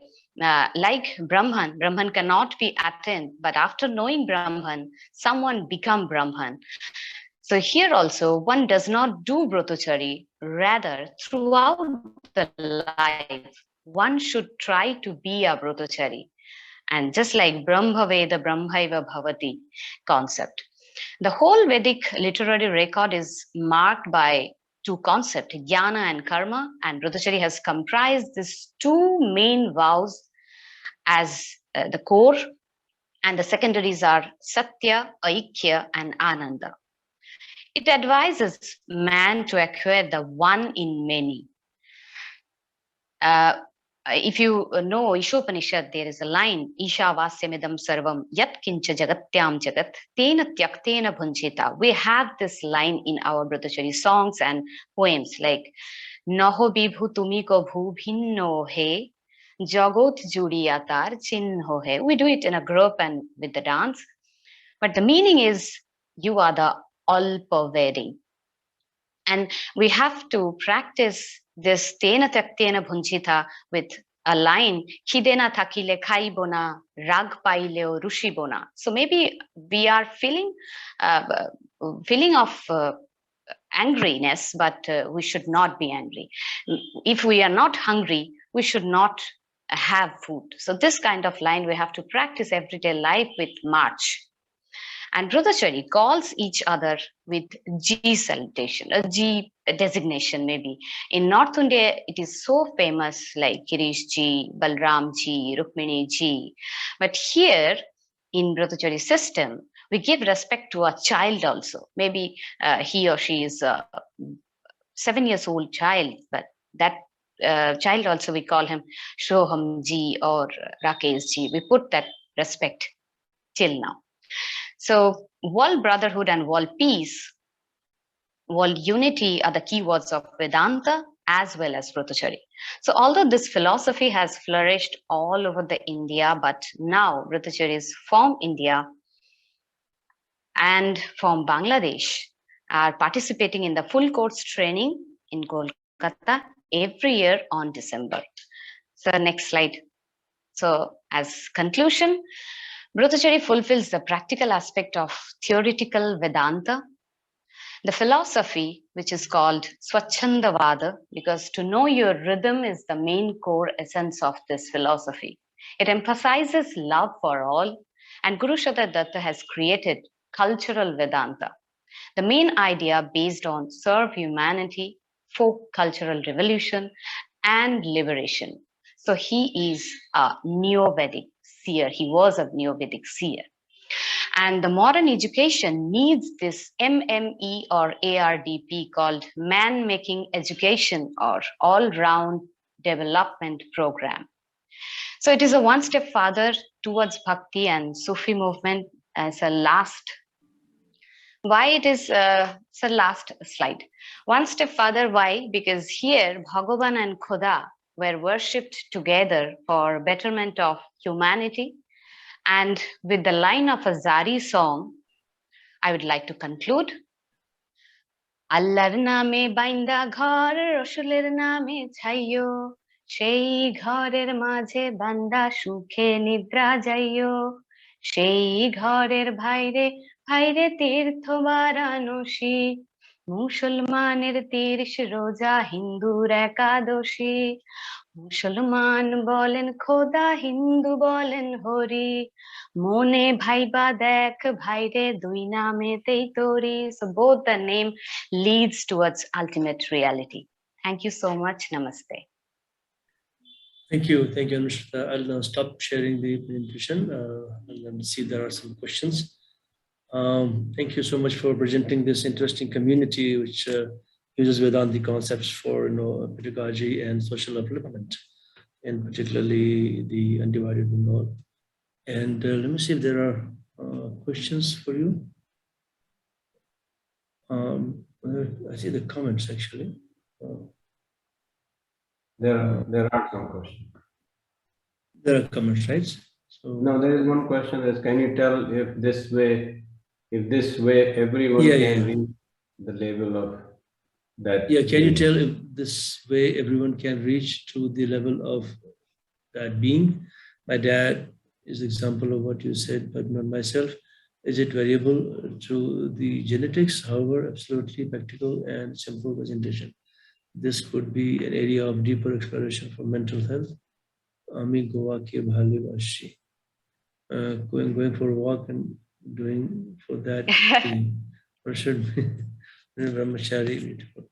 like Brahman cannot be attained, but after knowing Brahman, someone become Brahman. So here also, one does not do Brahmachari, rather throughout the life, one should try to be a Brahmachari. And just like Brahma Veda Brahmaiva Bhavati concept. The whole Vedic literary record is marked by two concepts, jnana and karma, and Brahmachari has comprised these two main vows as the core, and the secondaries are Satya, Aikya, and Ananda. It advises man to acquire the one in many. If you know Ishopanishad, there is a line, Isha Vasyamidam Sarvam Yat Kincha Jagatyam Jagat Tena Tyaktena Bhunjita. We have this line in our Brahmachari songs and poems like Naho Bibhu Tumi Ko Bhu Bhinno He Jagot Judiyatar Chinho He. We do it in a group and with the dance. But the meaning is you are the all-pervading. And we have to practice this Tena Tyaktena Bhunjita with a line, Hidena Thakile Khaibona, Rag Paileo Rushibona. So maybe we are feeling of angriness, but we should not be angry. If we are not hungry, we should not have food. So this kind of line we have to practice everyday life with March. And Brahmachari calls each other with G salutation, a G designation maybe. In North India, it is so famous like Girish Ji, Balram Ji, Rukmini Ji. But here in Brahmachari system, we give respect to a child also. Maybe he or she is a 7 years old child, but that child also we call him Shoham Ji or Rakesh Ji. We put that respect till now. So world brotherhood and world peace, world unity are the keywords of Vedanta as well as Brahmachari. So although this philosophy has flourished all over the India, but now Brahmacharis from India and from Bangladesh are participating in the full course training in Kolkata every year on December. So next slide. So as conclusion, Brahmachari fulfills the practical aspect of theoretical Vedanta, the philosophy which is called Swachandavada, because to know your rhythm is the main core essence of this philosophy. It emphasizes love for all, and Guru Shata Datta has created cultural Vedanta, the main idea based on serve humanity, folk cultural revolution, and liberation. So he is a Neo-Vedic seer. He was a Neo-Vedic seer. And the modern education needs this MME or ARDP called Man-Making Education or All-Round Development Program. So it is a one step further towards Bhakti and Sufi movement as a last. Why it is it's a last slide. One step further, why? Because here Bhagavan and Khuda were worshipped together for betterment of humanity. And with the line of a Zari song, I would like to conclude. Allar name bainda ghar roshuler name chhaiyo, shei ghorer majhe banda sukhe nidra jaiyo, shei ghorer bhaire bhaire tirtho varanoshi, মুসলমানের 30 রোজা হিন্দুর একাদশী, মুসলমান বলেন খোদা হিন্দু বলেন হরি, মনে viva দেখ ভাইরে দুই নামেতেই তরি. So both the name leads towards ultimate reality. Thank you so much. Namaste. Thank you, Anushka. I'll now stop sharing the presentation and then see if there are some questions. Thank you so much for presenting this interesting community which uses Vedantic concepts for pedagogy and social development, and particularly the undivided knowledge. And let me see if there are questions for you. I see the comments actually. There are some questions. There are comments, right? So No, there is one question is, can you tell if this way everyone can reach the level of that? Yeah, can you tell if this way everyone can reach to the level of that being? My dad is an example of what you said, but not myself. Is it variable to the genetics? However, absolutely practical and simple presentation. This could be an area of deeper exploration for mental health. Ami Goa ke bhalobashi. Going for a walk and doing for that thing. Or should be Brahmachari, beautiful.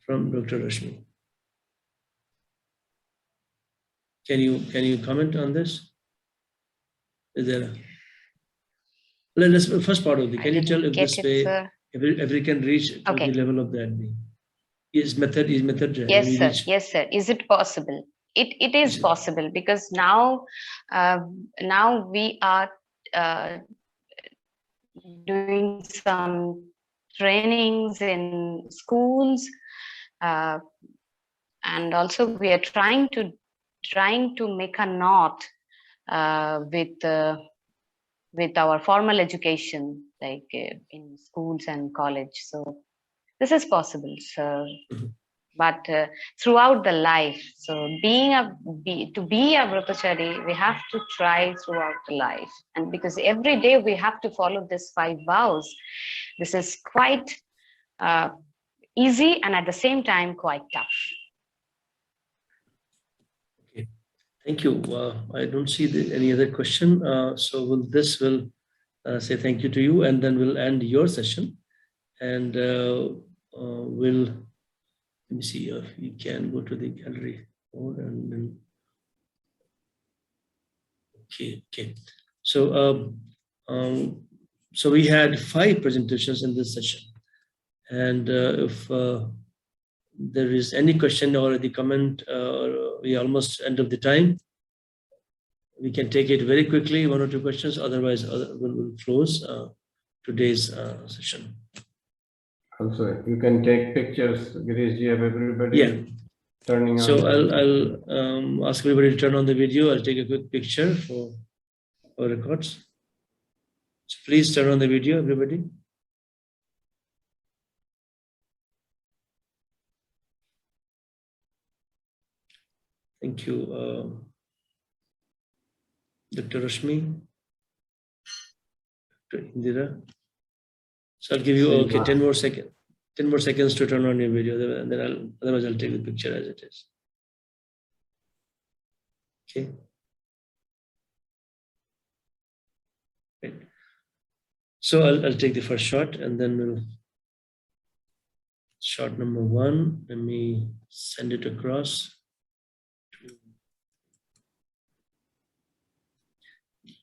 From Dr. Rashmi. Can you comment on this? Is there? Let's first part of the. Can you tell if this way every can reach to the level of that being? Is method. Yes, sir. Is it possible? It is possible, because now we are doing some trainings in schools, and also we are trying to make a knot with our formal education, like in schools and college. So this is possible, sir. But throughout the life, so to be a Brahmachari, we have to try throughout the life. And because every day we have to follow this 5 vows, this is quite easy and at the same time quite tough. Okay, thank you. I don't see any other question. So we'll say thank you to you, and then we'll end your session, and we'll. Let me see if we can go to the gallery mode and then. Okay. So we had 5 presentations in this session, and if there is any question or the comment, we almost end of the time. We can take it very quickly, 1 or 2 questions. Otherwise, we'll close today's session. Also, you can take pictures, Girishji, of everybody turning on. So I'll ask everybody to turn on the video. I'll take a quick picture for records. So please turn on the video, everybody. Thank you, Dr. Rashmi, Dr. Indira. So I'll give you 10 more seconds to turn on your video, and then otherwise I'll take the picture as it is. Okay. Great. So I'll take the first shot, and then we'll shot number 1. Let me send it across.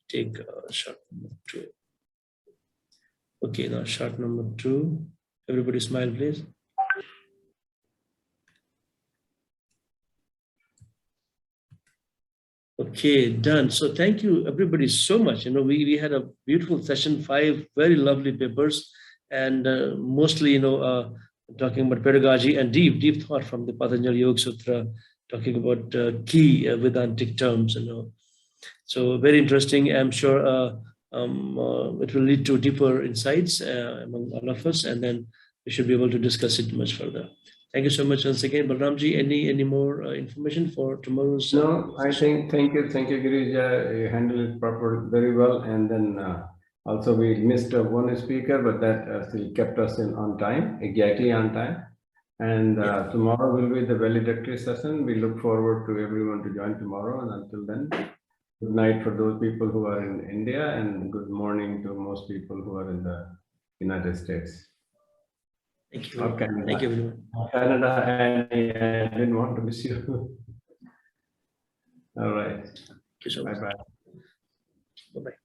Take shot number 2. Okay, now shot number 2. Everybody smile, please. Okay, done. So thank you everybody so much. We had a beautiful session, 5 very lovely papers, and mostly, talking about pedagogy and deep thought from the Patanjali Yoga Sutra, talking about key Vedantic terms, So very interesting. I'm sure it will lead to deeper insights among all of us, and then we should be able to discuss it much further. Thank you so much once again. Balramji, any more information for tomorrow's? No, I think, thank you, Girija. You handled it very well. And then also we missed one speaker, but that still kept us on time, exactly on time. And tomorrow will be the valedictory session. We look forward to everyone to join tomorrow. And until then, good night for those people who are in India, and good morning to most people who are in the United States. Thank you. Okay. Thank you, everyone. Canada, and I didn't want to miss you. All right. Thank you so much. Bye-bye. Bye-bye.